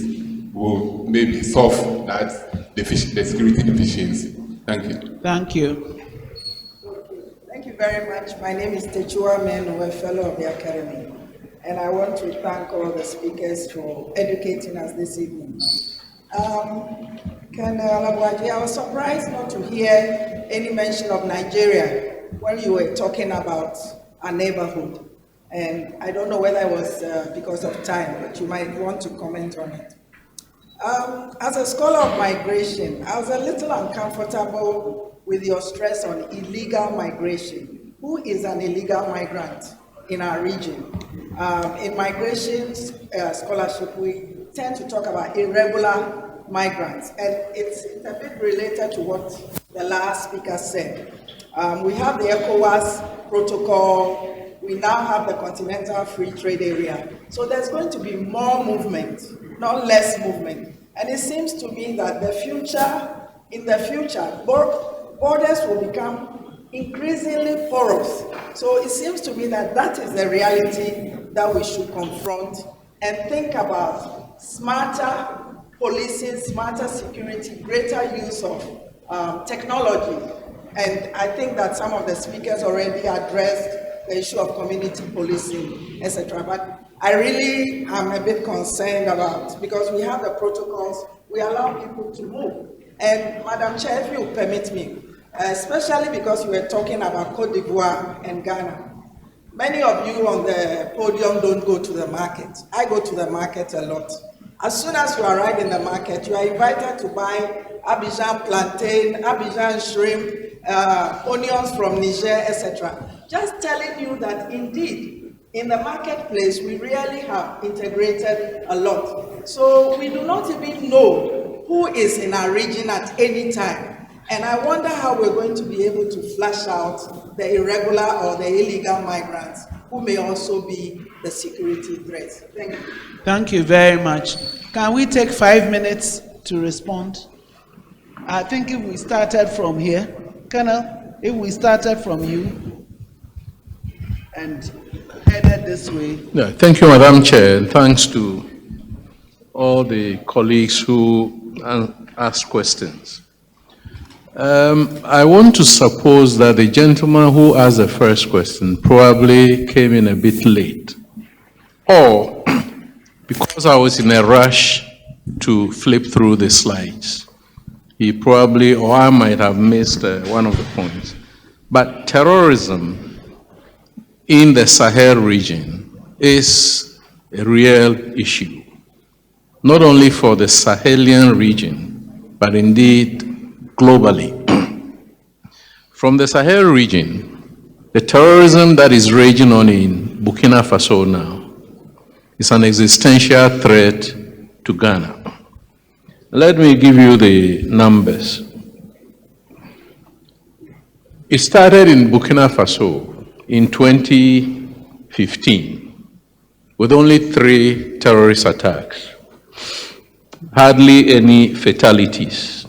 will maybe solve that the security deficiency? Thank you. Thank you. Thank you very much. My name is Techua Menu, a fellow of the Academy, and I want to thank all the speakers for educating us this evening. I was surprised not to hear any mention of Nigeria when you were talking about our neighborhood. And I don't know whether it was because of time, but you might want to comment on it. As a scholar of migration, I was a little uncomfortable with your stress on illegal migration. Who is an illegal migrant in our region? In migration scholarship, we tend to talk about irregular migrants, and it's a bit related to what the last speaker said. We have the ECOWAS protocol. We now have the Continental Free Trade Area. So there's going to be more movement, not less movement. And it seems to me that in the future, borders will become increasingly porous. So it seems to me that that is the reality that we should confront and think about smarter policing, smarter security, greater use of technology. And I think that some of the speakers already addressed the issue of community policing, etc. But I really am a bit concerned about, because we have the protocols, we allow people to move. And Madam Chair, if you permit me, especially because you were talking about Cote d'Ivoire and Ghana. Many of you on the podium don't go to the market. I go to the market a lot. As soon as you arrive in the market, you are invited to buy Abidjan plantain, Abidjan shrimp, onions from Niger, etc. Just telling you that indeed, in the marketplace, we really have integrated a lot. So we do not even know who is in our region at any time. And I wonder how we're going to be able to flush out the irregular or the illegal migrants who may also be the security threats. Thank you. Thank you very much. Can we take 5 minutes to respond? I think if we started from here, Colonel, if we started from you and headed this way. Yeah, thank you, Madam Chair, and thanks to all the colleagues who asked questions. I want to suppose that the gentleman who asked the first question probably came in a bit late, or because I was in a rush to flip through the slides, he probably, or I might have missed one of the points. But terrorism in the Sahel region is a real issue, not only for the Sahelian region, but indeed globally. From the Sahel region, the terrorism that is raging on in Burkina Faso now is an existential threat to Ghana. Let me give you the numbers. It started in Burkina Faso in 2015 with only 3 terrorist attacks, hardly any fatalities.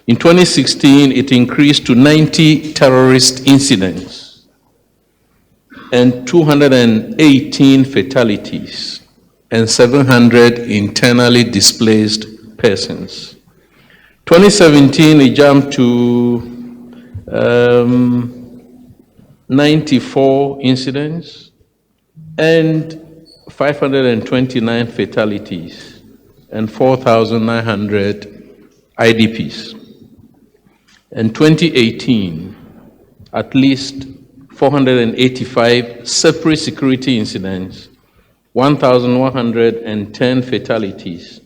In 2016, it increased to 90 terrorist incidents and 218 fatalities and 700 internally displaced persons. 2017, it jumped to 94 incidents and 529 fatalities and 4,900 IDPs. In 2018, at least 485 separate security incidents, 1,110 fatalities,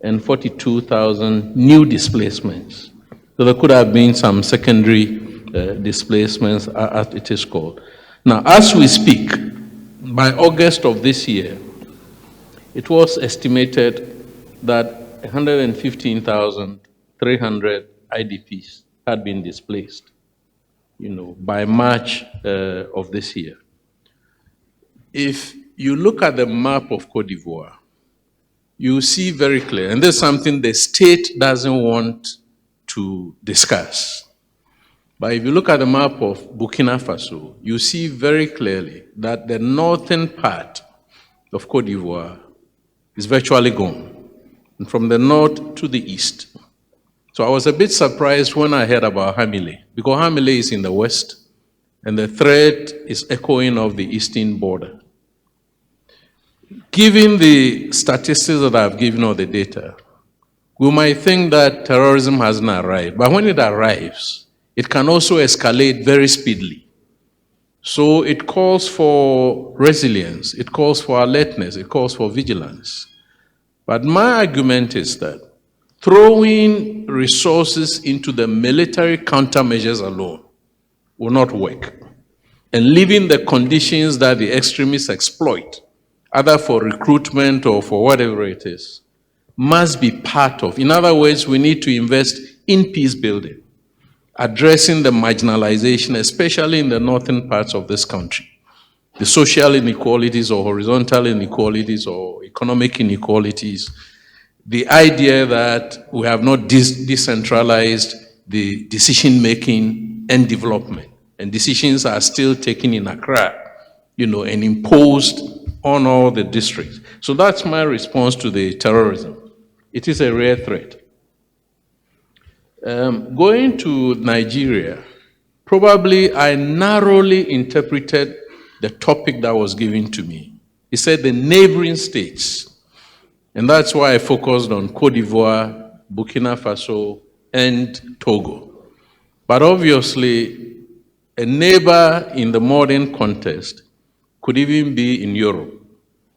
and 42,000 new displacements. So there could have been some secondary displacements, as it is called. Now, as we speak, by August of this year, it was estimated that 115,300 IDPs had been displaced, by March of this year. If you look at the map of Côte d'Ivoire, you see very clear, and this is something the state doesn't want to discuss. But if you look at the map of Burkina Faso, you see very clearly that the northern part of Côte d'Ivoire is virtually gone, and from the north to the east. So I was a bit surprised when I heard about Hamile, because Hamile is in the west, and the threat is echoing of the eastern border. Given the statistics that I've given or the data, we might think that terrorism hasn't arrived, but when it arrives, it can also escalate very speedily. So it calls for resilience, it calls for alertness, it calls for vigilance. But my argument is that throwing resources into the military countermeasures alone will not work. And leaving the conditions that the extremists exploit, either for recruitment or for whatever it is, must be part of. In other words, we need to invest in peace building, addressing the marginalization, especially in the northern parts of this country. The social inequalities or horizontal inequalities or economic inequalities. The idea that we have not decentralized the decision-making and development, and decisions are still taken in Accra, and imposed on all the districts. So that's my response to the terrorism. It is a real threat. Going to Nigeria, probably I narrowly interpreted the topic that was given to me. He said the neighboring states. And that's why I focused on Côte d'Ivoire, Burkina Faso, and Togo. But obviously, a neighbor in the modern context could even be in Europe.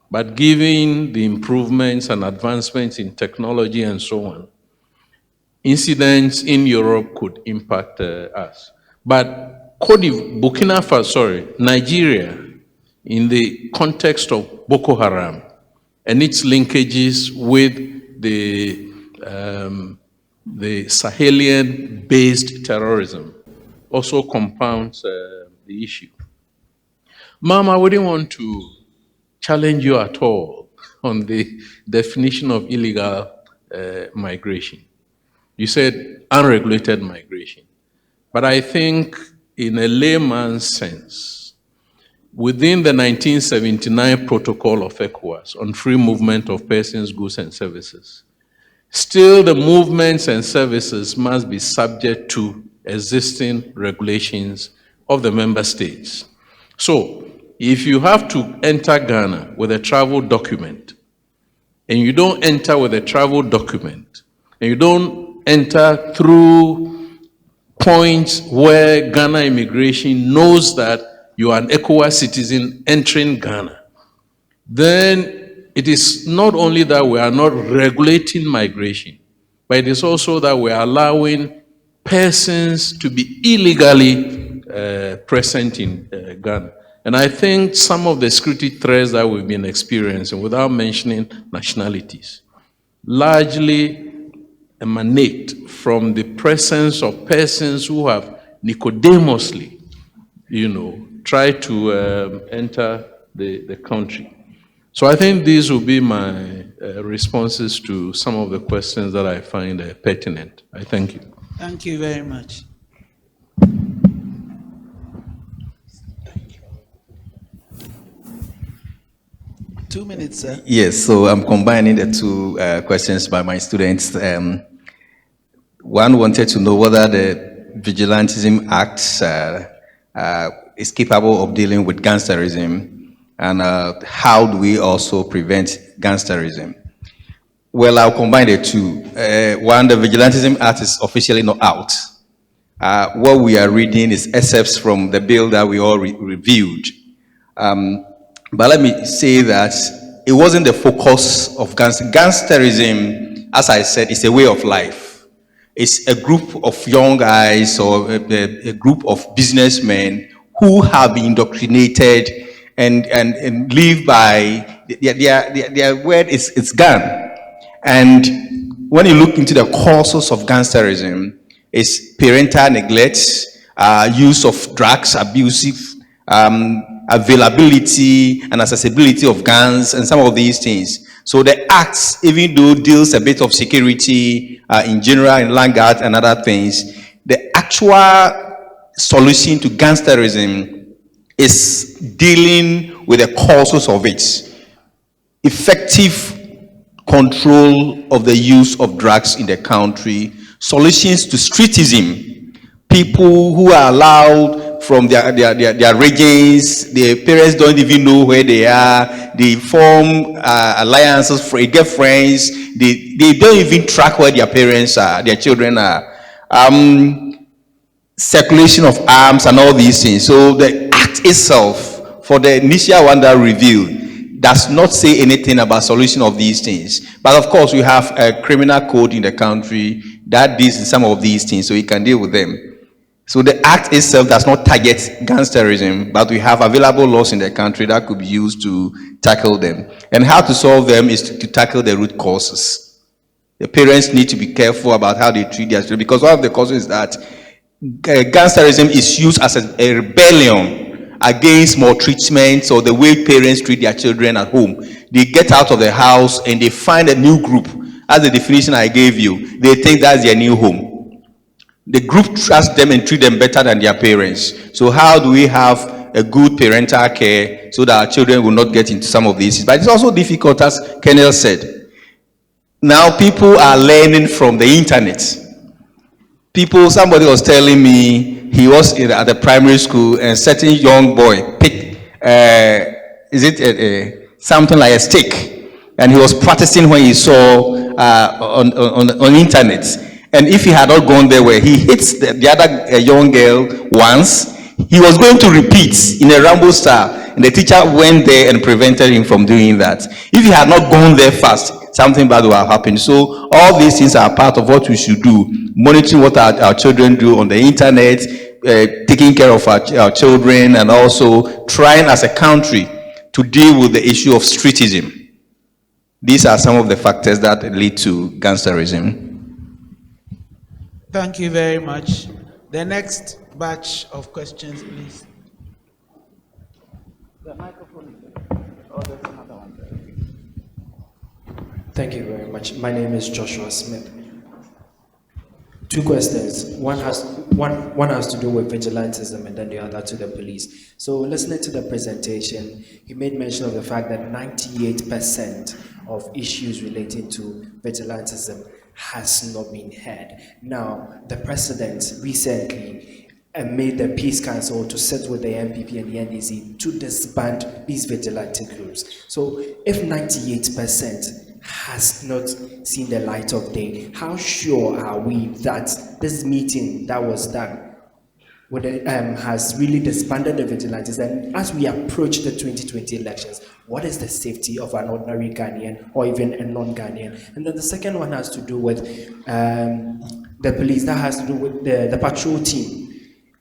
But given the improvements and advancements in technology and so on, incidents in Europe could impact us. But Burkina Faso, Nigeria, in the context of Boko Haram, and its linkages with the Sahelian-based terrorism also compounds the issue. Ma'am, I wouldn't want to challenge you at all on the definition of illegal migration. You said unregulated migration. But I think in a layman's sense, within the 1979 Protocol of ECOWAS on free movement of persons, goods, and services, still the movements and services must be subject to existing regulations of the member states. So, if you have to enter Ghana with a travel document, and you don't enter with a travel document, and you don't enter through points where Ghana immigration knows that you are an ECOWAS citizen entering Ghana, then it is not only that we are not regulating migration, but it is also that we are allowing persons to be illegally present in Ghana. And I think some of the security threats that we've been experiencing, without mentioning nationalities, largely emanate from the presence of persons who have Nicodemously, tried to enter the country. So I think these will be my responses to some of the questions that I find pertinent. I thank you. Thank you very much. 2 minutes, sir. Yes, so I'm combining the two questions by my students. One wanted to know whether the Vigilantism Act is capable of dealing with gangsterism, and how do we also prevent gangsterism? Well, I'll combine the two. One, the Vigilantism Act is officially not out. What we are reading is excerpts from the bill that we all reviewed. But let me say that it wasn't the focus of gangsterism. As I said, it's a way of life. It's a group of young guys or a group of businessmen who have been indoctrinated and live by their word is gun. And when you look into the causes of gangsterism, it's parental neglect, use of drugs, abusive, availability and accessibility of guns and some of these things. So the Act, even though deals a bit of security in general, in land guard and other things, the actual solution to gangsterism is dealing with the causes of it. Effective control of the use of drugs in the country, solutions to streetism, people who are allowed from their regions, their parents don't even know where they are, they form alliances, get friends, they don't even track where their parents are, their children are. Circulation of arms and all these things. So the Act itself, for the initial one that reviewed, does not say anything about solution of these things. But of course, we have a criminal code in the country that deals in some of these things, so we can deal with them. So the Act itself does not target gangsterism, but we have available laws in the country that could be used to tackle them. And how to solve them is to tackle the root causes. The parents need to be careful about how they treat their children, because one of the causes is that gangsterism is used as a rebellion against maltreatment or the way parents treat their children at home. They get out of the house and they find a new group. As the definition I gave you, they think that's their new home. The group trusts them and treat them better than their parents. So how do we have a good parental care so that our children will not get into some of these? But it's also difficult, as Kenneth said. Now people are learning from the internet. Somebody was telling me he was at the primary school and certain young boy picked, something like a stick, and he was practicing when he saw on internet. And if he had not gone there where he hits the other young girl once, he was going to repeat in a Rambo style. And the teacher went there and prevented him from doing that. If he had not gone there fast, something bad would have happened. So all these things are part of what we should do. Monitoring what our children do on the internet, taking care of our children, and also trying as a country to deal with the issue of streetism. These are some of the factors that lead to gangsterism. Thank you very much. The next batch of questions, please. The microphone. Thank you very much. My name is Joshua Smith. Two questions. One has to do with vigilantism and then the other to the police. So listening to the presentation, you made mention of the fact that 98% of issues relating to vigilantism has not been heard. Now, the president recently made the Peace Council to sit with the MPP and the NDC to disband these vigilante groups. So if 98% has not seen the light of day, how sure are we that this meeting that was done with has really disbanded the vigilantes? And as we approach the 2020 elections, what is the safety of an ordinary Ghanaian or even a non-Ghanaian? And then the second one has to do with the police, that has to do with the patrol team.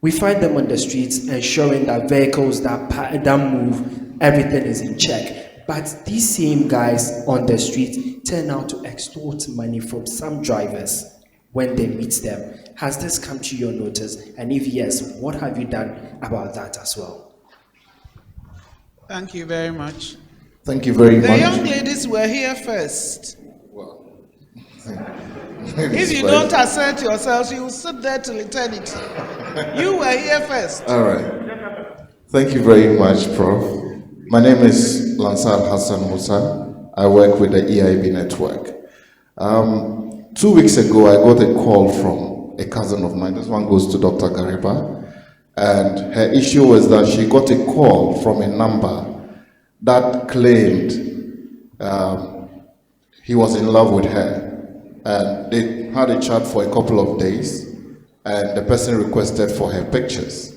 We find them on the streets ensuring that vehicles that move, everything is in check. But these same guys on the street turn out to extort money from some drivers when they meet them. Has this come to your notice? And if yes, what have you done about that as well? Thank you very much. Thank you very much. The young ladies were here first. Well, if you don't assert yourselves, you will sit there till eternity. You were here first. All right. Thank you very much, Prof. My name is Lansal Hassan Musa. I work with the EIB network. 2 weeks ago, I got a call from a cousin of mine. This one goes to Dr. Gariba. And her issue was that she got a call from a number that claimed he was in love with her. And they had a chat for a couple of days, and the person requested for her pictures.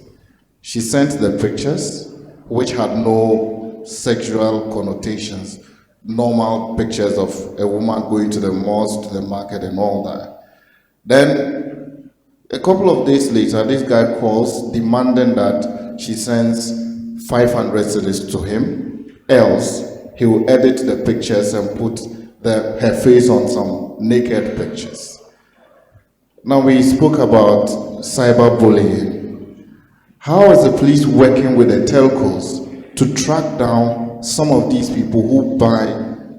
She sent the pictures, which had no sexual connotations, normal pictures of a woman going to the mosque, to the market, and all that. Then, a couple of days later, this guy calls demanding that she sends 500 cedis to him, else he will edit the pictures and put her face on some naked pictures. Now, we spoke about cyberbullying. How is the police working with the telcos to track down some of these people who buy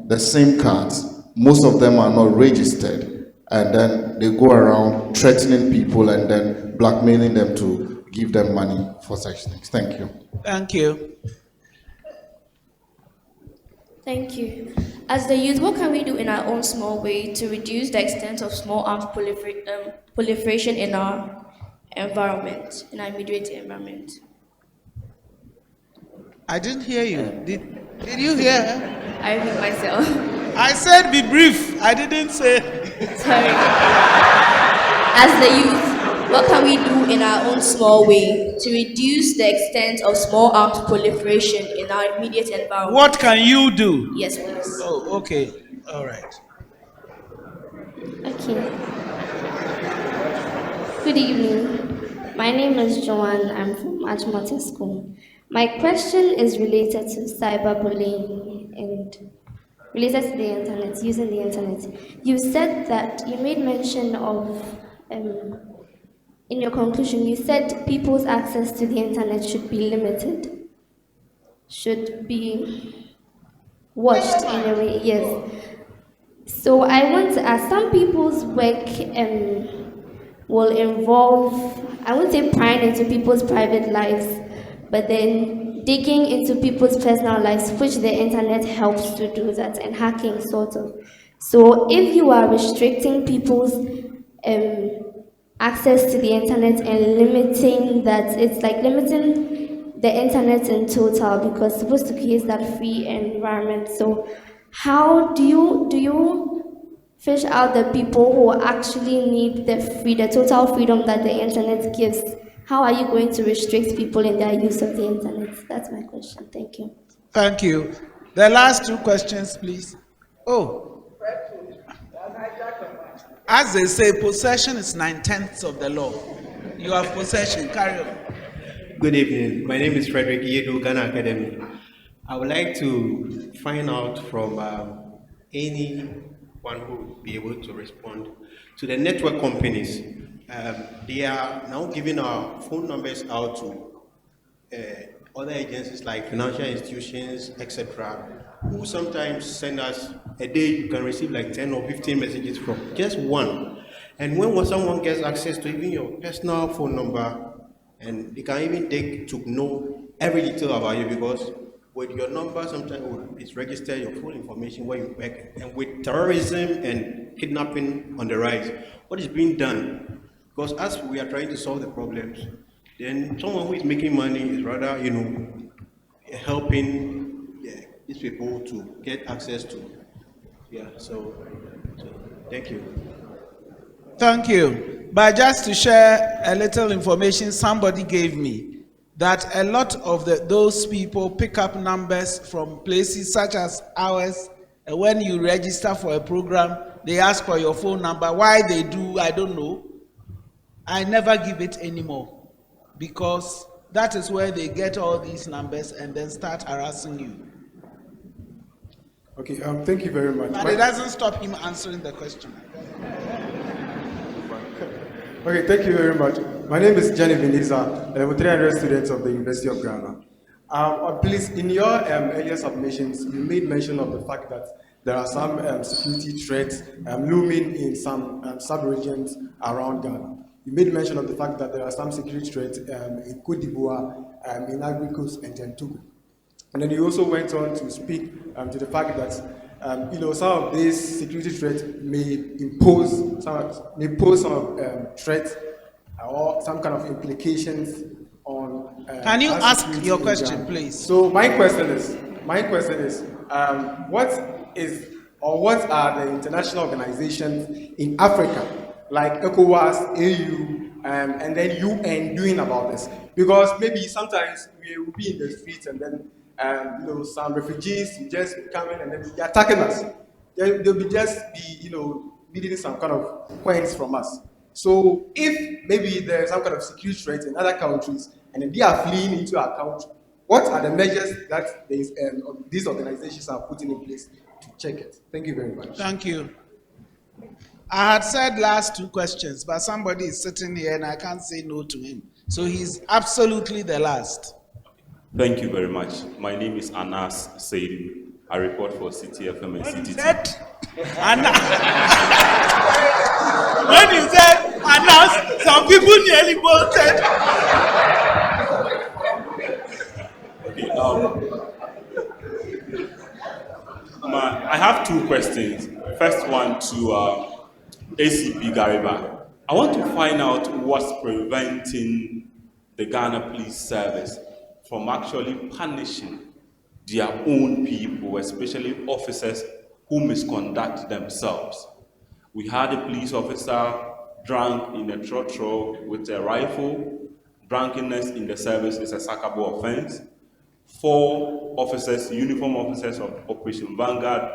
the SIM cards? Most of them are not registered, and then they go around threatening people and then blackmailing them to give them money for such things. Thank you. Thank you. Thank you. As the youth, what can we do in our own small way to reduce the extent of small arms proliferation in our environment, in our immediate environment? I didn't hear you. Did you hear? I repeat myself. I said be brief. I didn't say. Sorry. As the youth, what can we do in our own small way to reduce the extent of small arms proliferation in our immediate environment? What can you do? Yes, please. Oh, okay. All right. Okay. Good evening. My name is Joanne. I'm from Ajmata School. My question is related to cyberbullying and related to the internet, using the internet. You said that you made mention of, in your conclusion, you said people's access to the internet should be limited, should be watched in a way, yes. So I want to ask, some people's work will involve, I won't say prying into people's private lives, but then digging into people's personal lives, which the internet helps to do that, and hacking sort of. So if you are restricting people's access to the internet and limiting that, it's like limiting the internet in total, because it's supposed to create that free environment. So how do you fish out the people who actually need the total freedom that the internet gives? How are you going to restrict people in their use of the internet? That's my question. Thank you. Thank you. The last two questions, please. Oh. As they say, possession is 9/10 of the law. You have possession. Carry on. Good evening. My name is Frederick Yedo, Ghana Academy. I would like to find out from anyone who would be able to respond to the network companies. They are now giving our phone numbers out to other agencies like financial institutions, etc., who sometimes send us a day you can receive like 10 or 15 messages from just one. And when someone gets access to even your personal phone number, and they can even take to know every detail about you, because with your number sometimes it's registered your full information where you work. And with terrorism and kidnapping on the rise, what is being done? Because as we are trying to solve the problems, then someone who is making money is rather, helping these people to get access to. So thank you. Thank you. But just to share a little information somebody gave me, that a lot of those people pick up numbers from places such as ours. And when you register for a program, they ask for your phone number. Why they do, I don't know. I never give it anymore, because that is where they get all these numbers and then start harassing you. Okay, thank you very much. But it doesn't stop him answering the question. Okay, thank you very much. My name is Jenny Viniza, and I'm a 300 student of the University of Ghana. Please, in your earlier submissions, you made mention of the fact that there are some security threats looming in some sub-regions around Ghana. You made mention of the fact that there are some security threats in Côte d'Ivoire, in Ivory Coast, and Togo. And then you also went on to speak to the fact that some of these security threats may pose some threats or some kind of implications on. Can you ask your question, please? So my question is, what are the international organizations in Africa, like ECOWAS, AU, and then UN doing about this? Because maybe sometimes we will be in the streets and then some refugees will just come in and then be attacking us. They'll be needing some kind of points from us. So if maybe there's some kind of security threat in other countries and then they are fleeing into our country, what are the measures that these organizations are putting in place to check it? Thank you very much. Thank you. I had said last two questions, but somebody is sitting here and I can't say no to him. So he's absolutely the last. Thank you very much. My name is Anas Seidu. I report for CTFM and CTT. When you said Anas, some people nearly bolted. I have two questions. First one to ACP Gariba. I want to find out what's preventing the Ghana Police Service from actually punishing their own people, especially officers who misconduct themselves. We had a police officer drunk in a trotro with a rifle. Drunkenness in the service is a sackable offense. 4 officers, uniform officers of Operation Vanguard,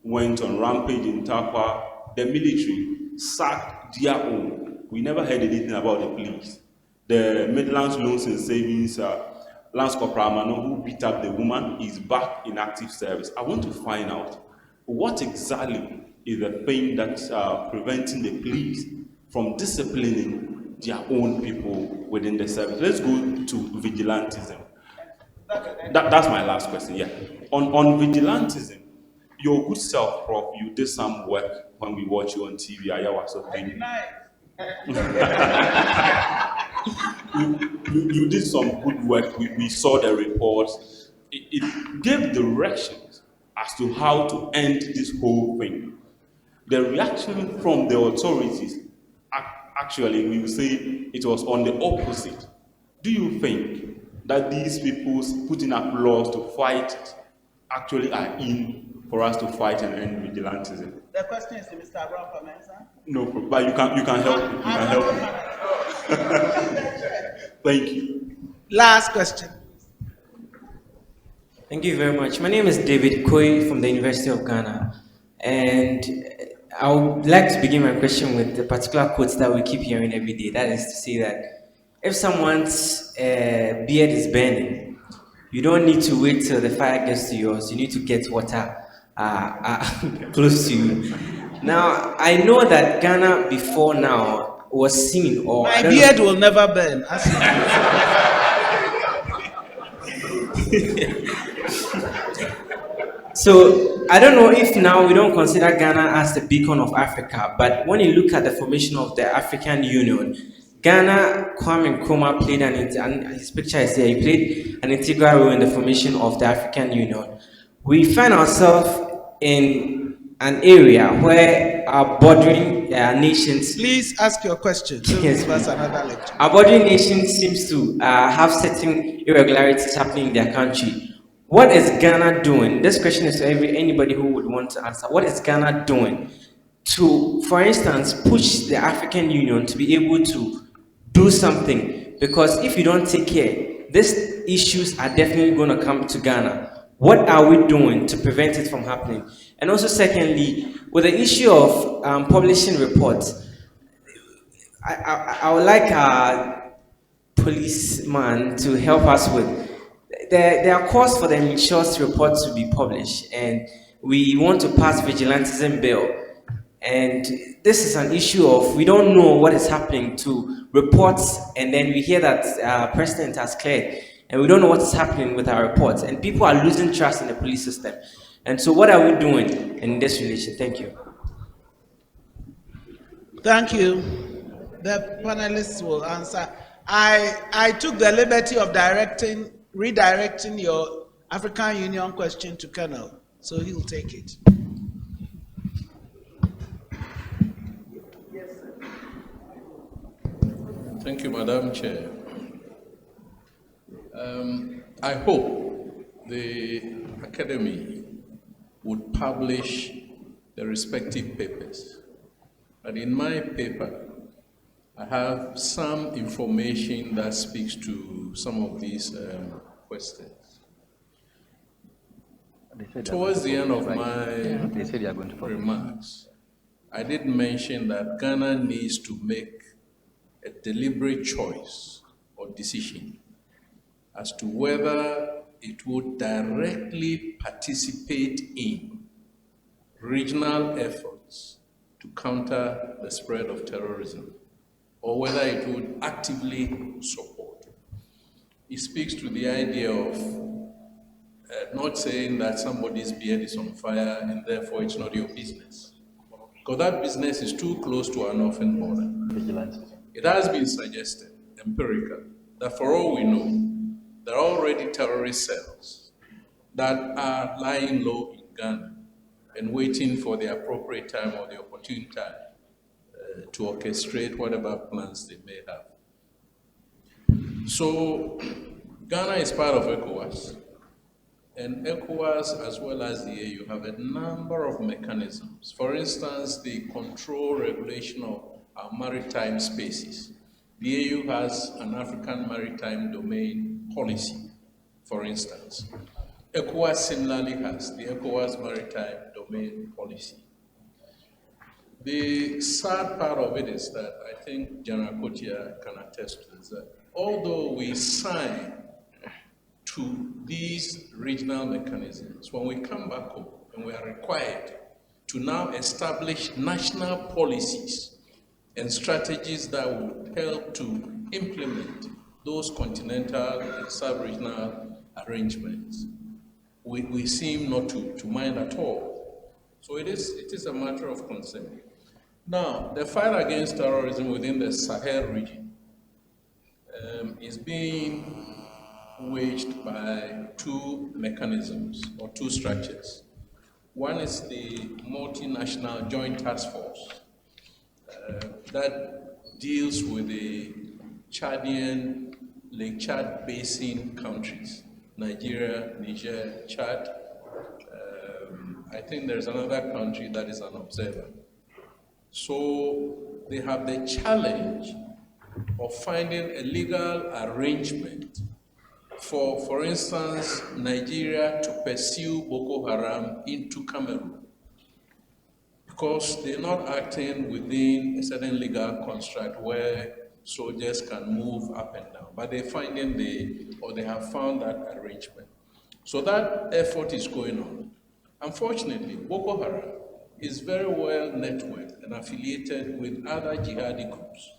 went on rampage in Takwa. The military sacked their own. We never heard anything about the police. The Midlands Loans and Savings Lance Corporal Mano, who beat up the woman, is back in active service. I want to find out what exactly is the thing that's preventing the police from disciplining their own people within the service. Let's go to vigilantism. That's my last question, yeah. On vigilantism, your good self, Prof, you did some work when we watch you on TV. I was so you did some good work. We saw the reports. It gave directions as to how to end this whole thing. The reaction from the authorities, actually, we will say it was on the opposite. Do you think that these people putting up laws to fight it actually are in for us to fight and end vigilantism? The question is to Mr. Abraham Pamensa. No problem, but you can help me. You can help me. Thank you. Last question. Thank you very much. My name is David Koi from the University of Ghana, and I would like to begin my question with the particular quotes that we keep hearing every day. That is to say that if someone's beard is burning, you don't need to wait till the fire gets to yours. You need to get water close to you. Now, I know that Ghana before now was seen, or my beard will never burn. So I don't know if now we don't consider Ghana as the beacon of Africa, but when you look at the formation of the African Union, Ghana, Kwame Nkrumah played and his picture is there, he played an integral role in the formation of the African Union. We find ourselves in an area where our bordering nations... Please ask your question. Yes, Give us another lecture. our bordering nation seems to have certain irregularities happening in their country. What is Ghana doing? This question is to anybody who would want to answer. What is Ghana doing to, for instance, push the African Union to be able to do something? Because if you don't take care, these issues are definitely going to come to Ghana. What are we doing to prevent it from happening? And also, secondly, with the issue of publishing reports, I would like a policeman to help us with. There are calls for the insurance report to be published, and we want to pass Vigilantism bill. And this is an issue of we don't know what is happening to reports, and then we hear that president has cleared, and we don't know what is happening with our reports, and people are losing trust in the police system. And so, what are we doing in this relation? Thank you. Thank you. The panelists will answer. I took the liberty of redirecting your African Union question to Colonel, so he'll take it. Thank you, Madam Chair. I hope the Academy would publish the respective papers. But in my paper, I have some information that speaks to some of these questions. Towards the end of my remarks, I did mention that Ghana needs to make a deliberate choice or decision as to whether it would directly participate in regional efforts to counter the spread of terrorism, or whether it would actively support. It speaks to the idea of not saying that somebody's beard is on fire and therefore it's not your business, because that business is too close to an orphan border. It has been suggested, empirically, that for all we know, there are already terrorist cells that are lying low in Ghana and waiting for the appropriate time or the opportune time to orchestrate whatever plans they may have. So Ghana is part of ECOWAS, and ECOWAS as well as the AU have a number of mechanisms. For instance, the control regulation of our maritime spaces. The AU has an African maritime domain policy, for instance. ECOWAS similarly has the ECOWAS maritime domain policy. The sad part of it is that I think General Kotia can attest to this, that although we sign to these regional mechanisms, when we come back home and we are required to now establish national policies and strategies that would help to implement those continental and sub-regional arrangements, we seem not to mind at all. So it is a matter of concern. Now, the fight against terrorism within the Sahel region is being waged by two mechanisms or two structures. One is the multinational joint task force that deals with the Chadian, Lake Chad basin countries, Nigeria, Niger, Chad. I think there's another country that is an observer. So they have the challenge of finding a legal arrangement for instance, Nigeria to pursue Boko Haram into Cameroon, because they're not acting within a certain legal construct where soldiers can move up and down, but they're finding they have found that arrangement. So that effort is going on. Unfortunately, Boko Haram is very well networked and affiliated with other jihadi groups,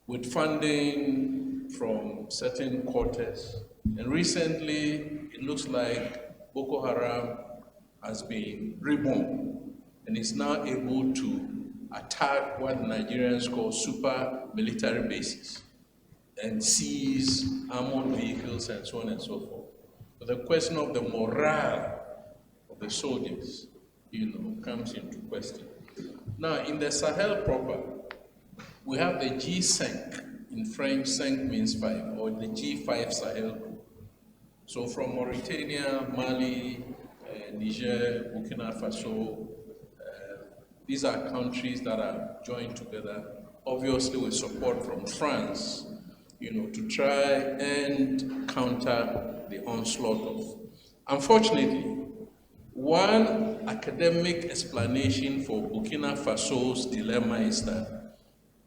with funding from certain quarters. And recently, it looks like Boko Haram has been reborn and is now able to attack what Nigerians call super military bases and seize armored vehicles and so on and so forth. But the question of the morale of the soldiers, comes into question. Now, in the Sahel proper, we have the G5, in French, 5 means 5, or the G5 Sahel group. So from Mauritania, Mali, Niger, Burkina Faso, these are countries that are joined together, obviously with support from France, to try and counter the onslaught of. Unfortunately, one academic explanation for Burkina Faso's dilemma is that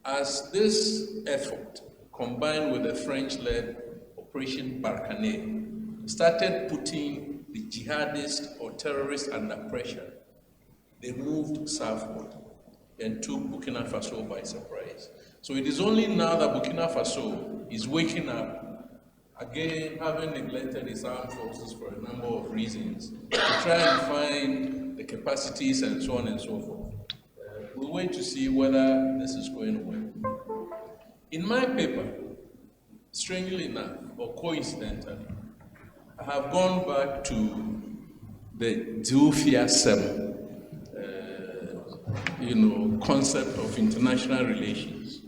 as this effort, combined with the French-led Operation Barkhane, started putting the jihadists or terrorists under pressure, they moved southward and took Burkina Faso by surprise. So it is only now that Burkina Faso is waking up, again, having neglected its armed forces for a number of reasons, to try and find the capacities and so on and so forth. We'll wait to see whether this is going to work. In my paper, strangely enough, or coincidentally, I have gone back to the Xenophobia 7, concept of international relations.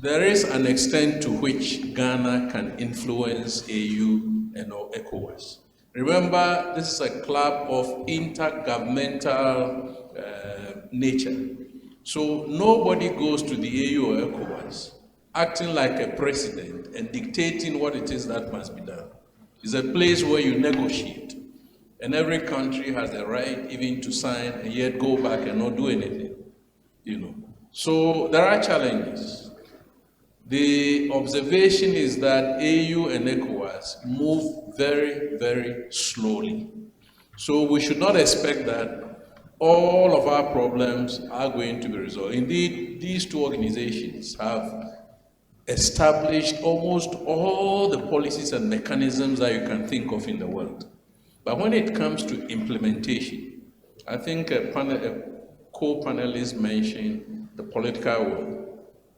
There is an extent to which Ghana can influence AU and or ECOWAS. Remember, this is a club of intergovernmental nature. So nobody goes to the AU or ECOWAS acting like a president and dictating what it is that must be done. It's a place where you negotiate. And every country has the right even to sign and yet go back and not do anything. So there are challenges. The observation is that AU and ECOWAS move very, very slowly. So we should not expect that all of our problems are going to be resolved. Indeed, these two organizations have established almost all the policies and mechanisms that you can think of in the world. But when it comes to implementation, I think a co-panelist mentioned the political will.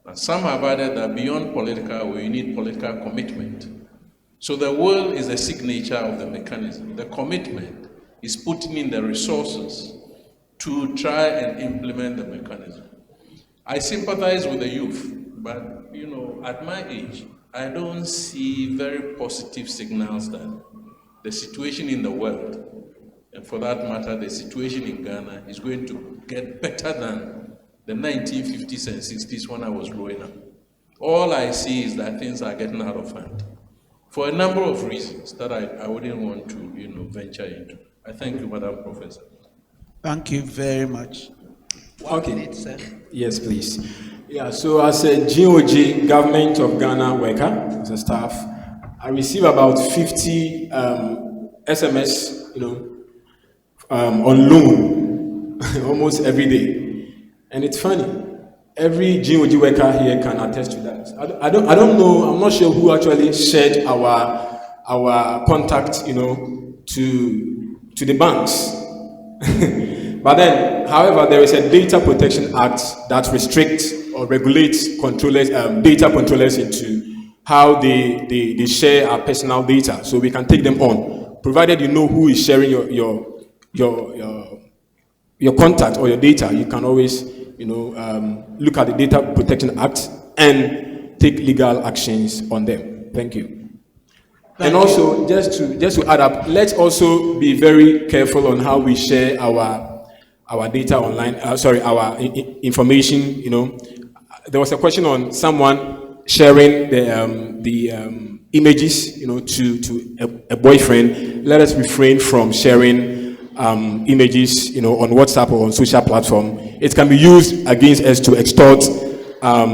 And some have added that beyond political will, you need political commitment. So the will is a signature of the mechanism. The commitment is putting in the resources to try and implement the mechanism. I sympathize with the youth, but at my age, I don't see very positive signals that the situation in the world, and for that matter, the situation in Ghana, is going to get better than the 1950s and 60s when I was growing up. All I see is that things are getting out of hand for a number of reasons that I wouldn't want to venture into. I thank you, Madam Professor. Thank you very much. Okay. Yes, please. Yeah, so as a GOG, Government of Ghana worker, as a staff, I receive about 50 SMS, on loan almost every day. And it's funny, every GOG worker here can attest to that. I don't know, I'm not sure who actually shared our contact, to the banks. But then, however, there is a Data Protection Act that restricts or regulates controllers, data controllers into how they share our personal data, so we can take them on, provided you know who is sharing your contact or your data. You can always, look at the Data Protection Act and take legal actions on them. Thank you. And also, just to add up, let's also be very careful on how we share our data online. Our information. There was a question on someone sharing the images, to a boyfriend. Let us refrain from sharing images, on WhatsApp or on social platform. It can be used against us to extort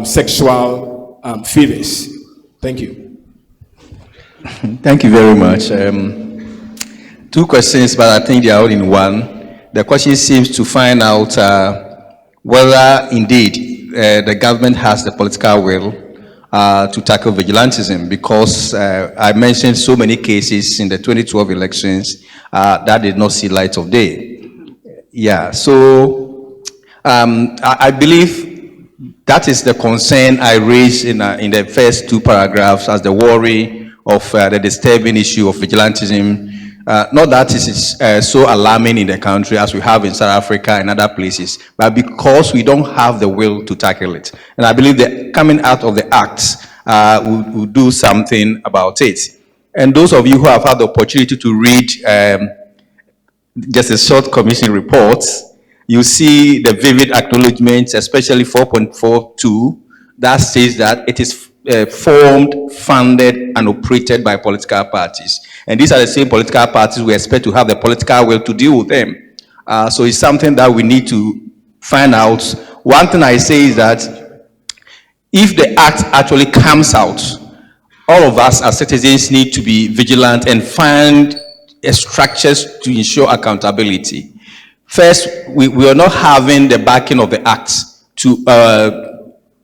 sexual favors. Thank you. Thank you very much. Two questions, but I think they are all in one. The question seems to find out whether indeed the government has the political will to tackle vigilantism, because I mentioned so many cases in the 2012 elections that did not see light of day. Yeah, so I believe that is the concern I raised in the first two paragraphs as the worry of the disturbing issue of vigilantism. Not that it is so alarming in the country as we have in South Africa and other places, but because we don't have the will to tackle it. And I believe that coming out of the acts will do something about it. And those of you who have had the opportunity to read just a short commission report, you see the vivid acknowledgements, especially 4.42, that says that it is formed, funded, and operated by political parties. And these are the same political parties we expect to have the political will to deal with them. So it's something that we need to find out. One thing I say is that if the act actually comes out, all of us as citizens need to be vigilant and find structures to ensure accountability. First, we are not having the backing of the act to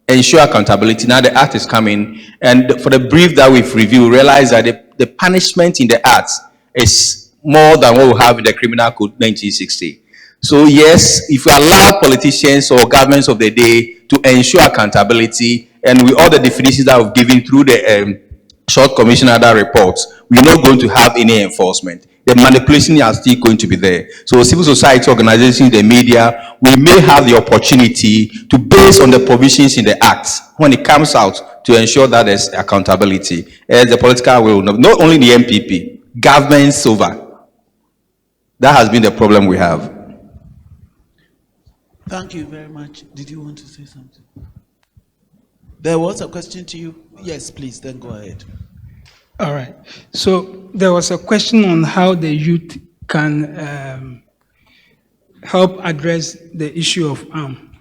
ensure accountability. Now the act is coming, and for the brief that we've reviewed, we realize that the punishment in the act is more than what we have in the Criminal Code 1960. So yes, if we allow politicians or governments of the day to ensure accountability, and with all the definitions that we've given through the short commission and other reports, we're not going to have any enforcement. The manipulation are still going to be there. So civil society organizations, the media, we may have the opportunity to, based on the provisions in the act, when it comes out, to ensure that there's accountability. As the political will, not only the MPP, governments over. That has been the problem we have. Thank you very much. Did you want to say something? There was a question to you. Yes, please, then go ahead. All right. So there was a question on how the youth can help address the issue of arm.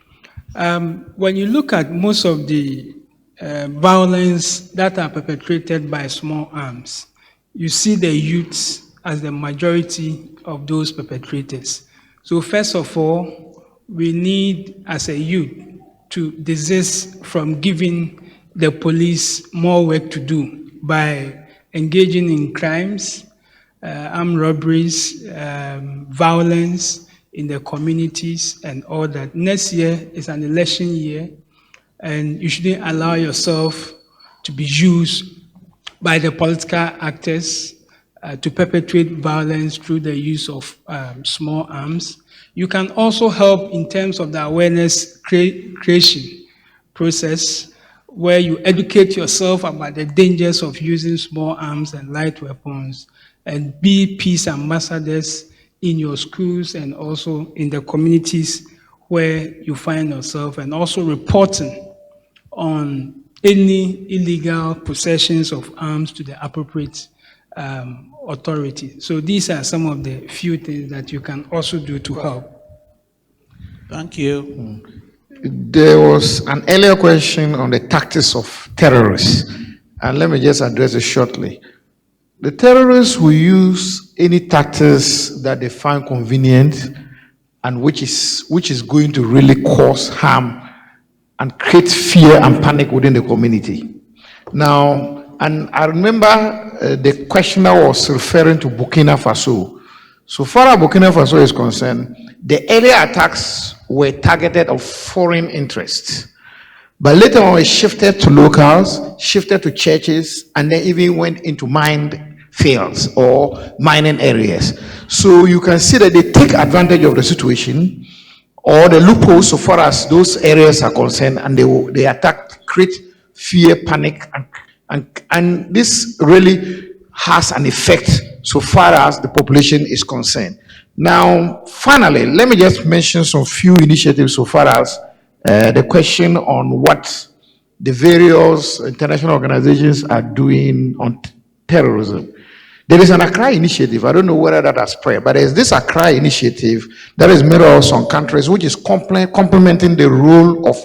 When you look at most of the violence that are perpetrated by small arms, you see the youths as the majority of those perpetrators. So first of all, we need, as a youth, to desist from giving the police more work to do by engaging in crimes, armed robberies, violence in the communities and all that. Next year is an election year, and you shouldn't allow yourself to be used by the political actors to perpetrate violence through the use of small arms. You can also help in terms of the awareness creation process, where you educate yourself about the dangers of using small arms and light weapons, and be peace ambassadors in your schools and also in the communities where you find yourself, and also reporting on any illegal possessions of arms to the appropriate authority. So these are some of the few things that you can also do to help. Thank you. There was an earlier question on the tactics of terrorists, and let me just address it shortly. The terrorists will use any tactics that they find convenient and which is going to really cause harm and create fear and panic within the community. Now, and I remember the questioner was referring to Burkina Faso. So far as Burkina Faso is concerned, the earlier attacks were targeted of foreign interests. But later on, it shifted to locals, shifted to churches, and then even went into mine fields or mining areas. So you can see that they take advantage of the situation or the loopholes so far as those areas are concerned, and they attack, create fear, panic, and this really has an effect so far as the population is concerned. Now, finally, let me just mention some few initiatives so far as the question on what the various international organizations are doing on terrorism. There is an Accra initiative. I don't know whether that has spread, but there's this Accra initiative that is made of some countries, which is complementing the role of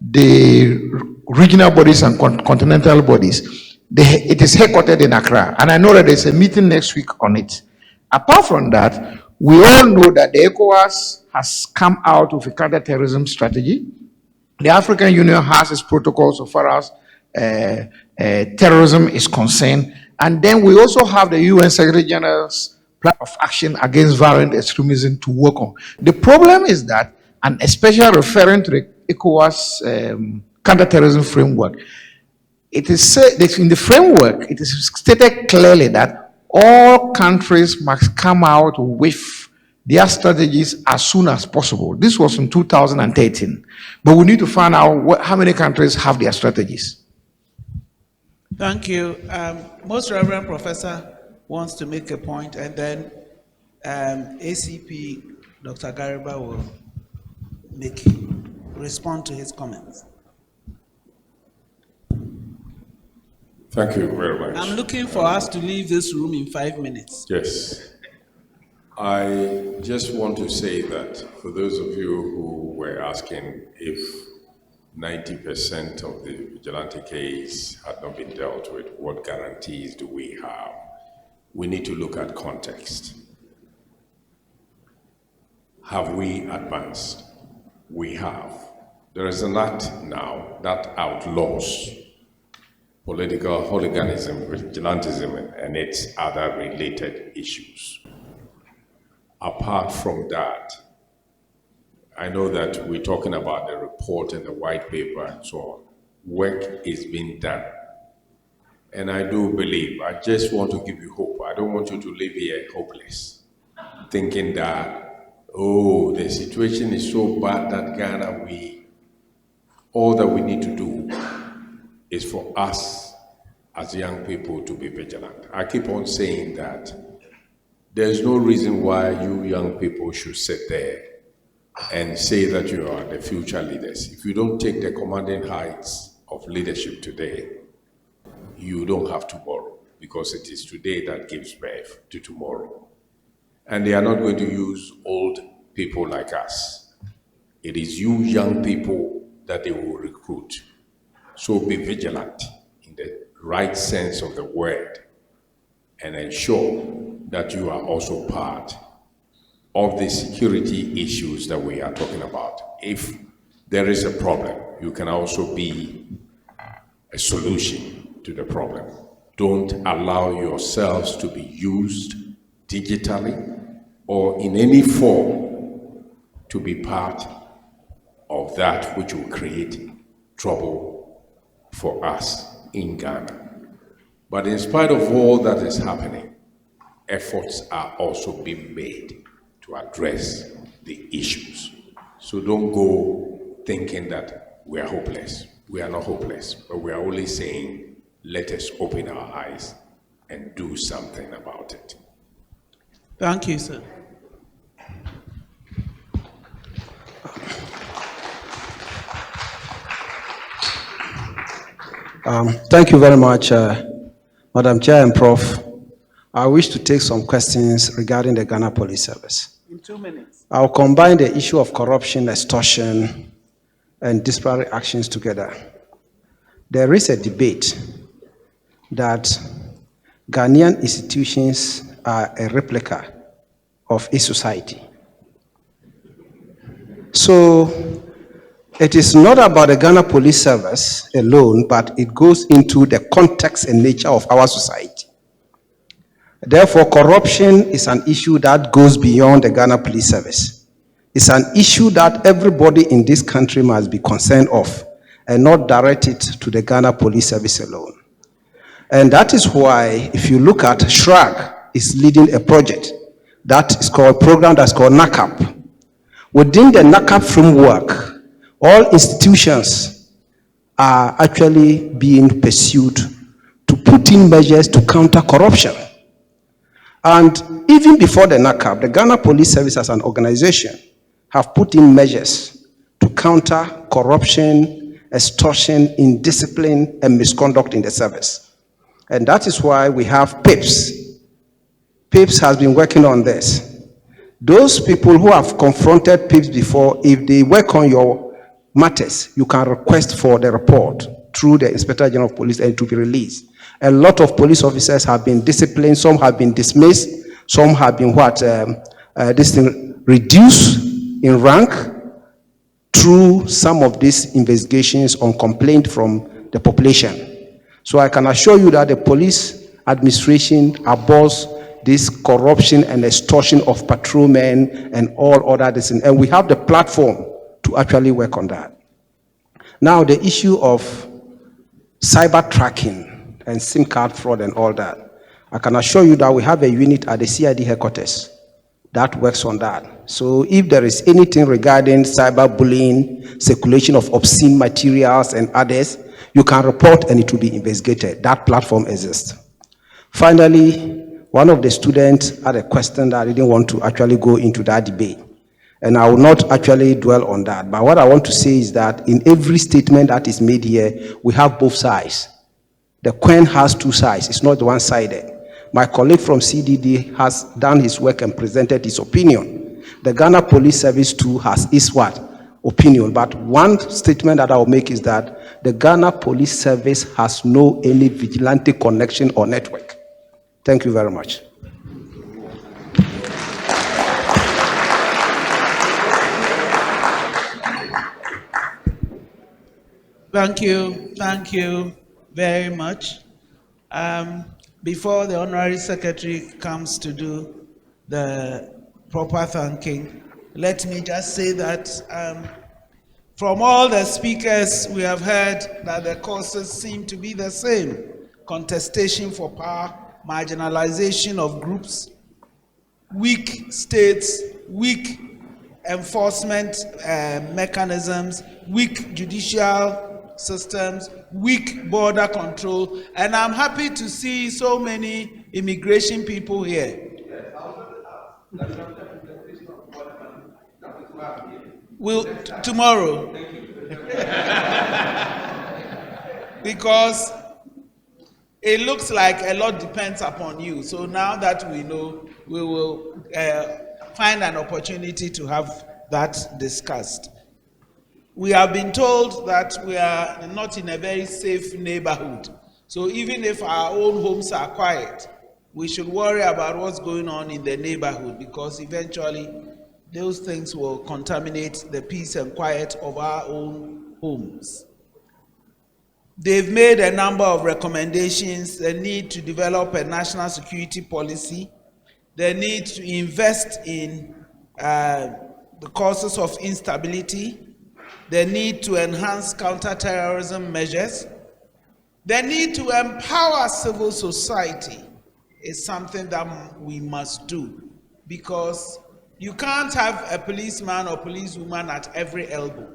the regional bodies and continental bodies. It is headquartered in Accra, and I know that there's a meeting next week on it. Apart from that, we all know that the ECOWAS has come out with a counter-terrorism strategy. The African Union has its protocols so far as terrorism is concerned. And then we also have the UN Secretary General's plan of action against violent extremism to work on. The problem is that, and especially referring to the ECOWAS counterterrorism framework, it is said that in the framework, it is stated clearly that all countries must come out with their strategies as soon as possible. This was in 2013. But we need to find out how many countries have their strategies. Thank you. Most Reverend Professor wants to make a point, and then ACP Dr. Gariba will respond to his comments. Thank you very much. I'm looking for us to leave this room in 5 minutes. Yes. I just want to say that for those of you who were asking if 90% of the vigilante case had not been dealt with, what guarantees do we have? We need to look at context. Have we advanced? We have. There is an act now that outlaws political hooliganism, vigilantism, and its other related issues. Apart from that, I know that we're talking about the report and the white paper and so on. Work is being done. And I do believe, I just want to give you hope. I don't want you to live here hopeless, thinking that, oh, the situation is so bad that Ghana, all that we need to do is for us as young people to be vigilant. I keep on saying that there's no reason why you young people should sit there and say that you are the future leaders. If you don't take the commanding heights of leadership today, you don't have tomorrow, because it is today that gives birth to tomorrow. And they are not going to use old people like us. It is you young people that they will recruit. So be vigilant in the right sense of the word and ensure that you are also part of the security issues that we are talking about. If there is a problem, you can also be a solution to the problem. Don't allow yourselves to be used digitally or in any form to be part of that which will create trouble for us in Ghana. But in spite of all that is happening, efforts are also being made to address the issues. So don't go thinking that we are hopeless. We are not hopeless, but we are only saying, let us open our eyes and do something about it. Thank you, sir. Thank you very much, Madam Chair and Prof. I wish to take some questions regarding the Ghana Police Service. In 2 minutes. I'll combine the issue of corruption, extortion, and disparate actions together. There is a debate that Ghanaian institutions are a replica of a society. So it is not about the Ghana Police Service alone, but it goes into the context and nature of our society. Therefore, corruption is an issue that goes beyond the Ghana Police Service. It's an issue that everybody in this country must be concerned of and not direct it to the Ghana Police Service alone. And that is why, if you look at SHRAG, is leading a project that is called a program that's called NACAP. Within the NACAP framework, all institutions are actually being pursued to put in measures to counter corruption. And even before the NACAP, the Ghana Police Service as an organization have put in measures to counter corruption, extortion, indiscipline, and misconduct in the service. And that is why we have PIPS. PIPS has been working on this. Those people who have confronted PIPS before, if they work on your matters, you can request for the report through the Inspector General of Police and to be released. A lot of police officers have been disciplined, some have been dismissed, some have been reduced in rank through some of these investigations on complaint from the population. So I can assure you that the police administration abhors this corruption and extortion of patrolmen and all other things. And we have the platform to actually work on that. Now, the issue of cyber tracking and SIM card fraud and all that, I can assure you that we have a unit at the CID headquarters that works on that. So if there is anything regarding cyberbullying, circulation of obscene materials and others, you can report and it will be investigated. That platform exists. Finally, one of the students had a question that I didn't want to actually go into that debate. And I will not actually dwell on that. But what I want to say is that in every statement that is made here, we have both sides. The coin has two sides. It's not one-sided. My colleague from CDD has done his work and presented his opinion. The Ghana Police Service too has his what? Opinion. But one statement that I will make is that the Ghana Police Service has no any vigilante connection or network. Thank you very much. Thank you very much. Before the Honorary Secretary comes to do the proper thanking, let me just say that from all the speakers we have heard that the causes seem to be the same: contestation for power, marginalization of groups, weak states, weak enforcement mechanisms, weak judicial systems, weak border control, and I'm happy to see so many immigration people here. Tomorrow. Because it looks like a lot depends upon you. So now that we know, we will find an opportunity to have that discussed. We have been told that we are not in a very safe neighborhood. So even if our own homes are quiet, we should worry about what's going on in the neighborhood, because eventually those things will contaminate the peace and quiet of our own homes. They've made a number of recommendations: the need to develop a national security policy, the need to invest in the causes of instability, the need to enhance counter-terrorism measures, the need to empower civil society is something that we must do, because you can't have a policeman or policewoman at every elbow.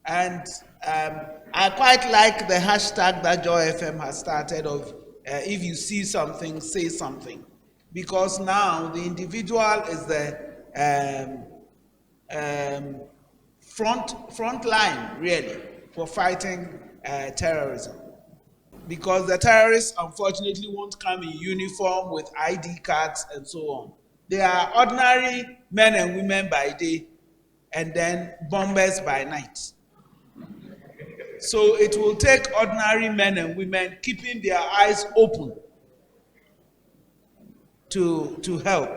And I quite like the hashtag that Joy FM has started of if you see something, say something. Because now the individual is the front line, really, for fighting terrorism. Because the terrorists, unfortunately, won't come in uniform with ID cards and so on. They are ordinary men and women by day, and then bombers by night. So it will take ordinary men and women keeping their eyes open to help.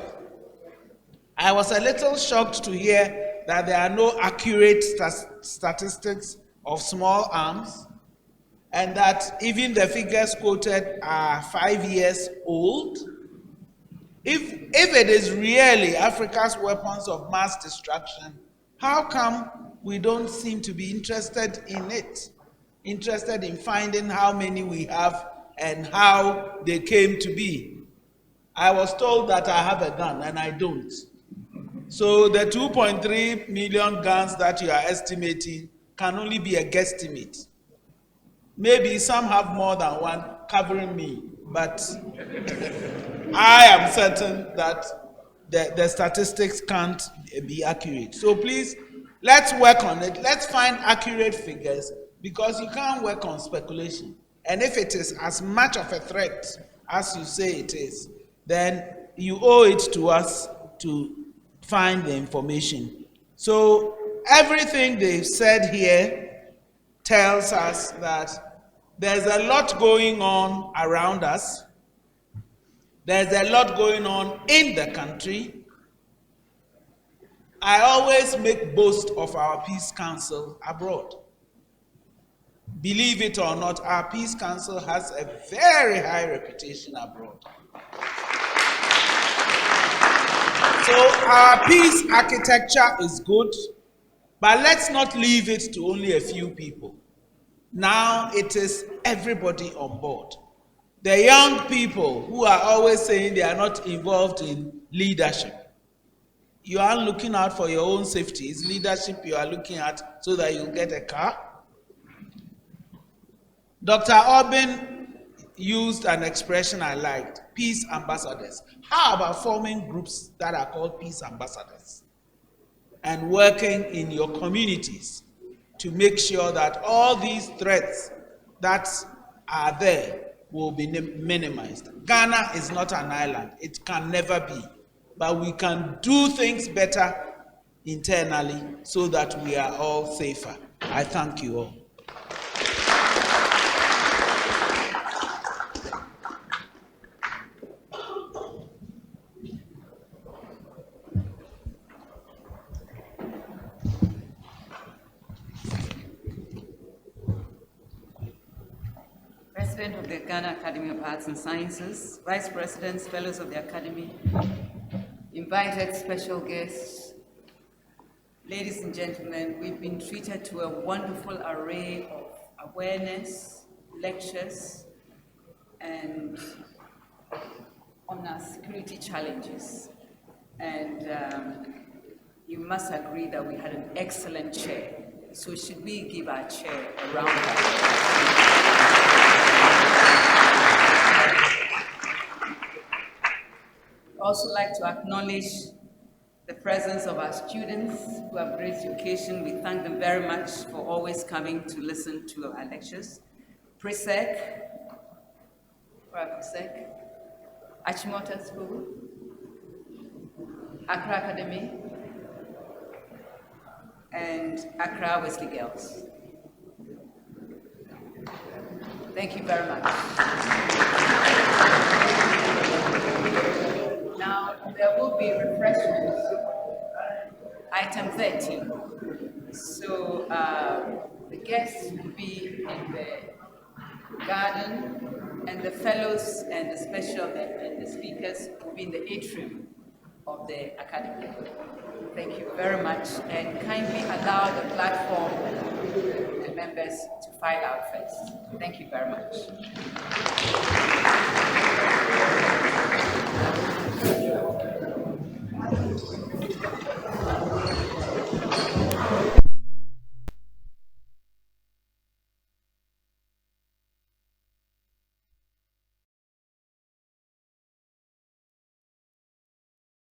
I was a little shocked to hear that there are no accurate statistics of small arms, and that even the figures quoted are 5 years old. If it is really Africa's weapons of mass destruction, how come we don't seem to be interested in it? Interested in finding how many we have and how they came to be. I was told that I have a gun, and I don't. So the 2.3 million guns that you are estimating can only be a guesstimate. Maybe some have more than one covering me, but I am certain that the statistics can't be accurate. So please, let's work on it. Let's find accurate figures, because you can't work on speculation. And if it is as much of a threat as you say it is, then you owe it to us to find the information. So everything they've said here tells us that there's a lot going on around us. There's a lot going on in the country. I always make boast of our Peace Council abroad. Believe it or not, our Peace Council has a very high reputation abroad. So our peace architecture is good, but let's not leave it to only a few people. Now it is everybody on board. The young people who are always saying they are not involved in leadership. You are looking out for your own safety. It's leadership you are looking at so that you get a car. Dr. Aubin used an expression I liked, peace ambassadors. How about forming groups that are called peace ambassadors and working in your communities to make sure that all these threats that are there will be minimized? Ghana is not an island. It can never be. But we can do things better internally so that we are all safer. I thank you all. President of the Ghana Academy of Arts and Sciences, Vice Presidents, Fellows of the Academy, invited special guests, ladies and gentlemen, we've been treated to a wonderful array of awareness, lectures, and on our security challenges. And you must agree that we had an excellent chair. So should we give our chair a round of applause? I'd also like to acknowledge the presence of our students who have graced the occasion. We thank them very much for always coming to listen to our lectures. Presec, Achimota School, Accra Academy, and Accra Wesley Girls. Thank you very much. Now, there will be refreshments. Item 13. So, the guests will be in the garden, and the fellows and the special and the speakers will be in the atrium of the academy. Thank you very much, and kindly allow the platform the members to file out first. Thank you very much.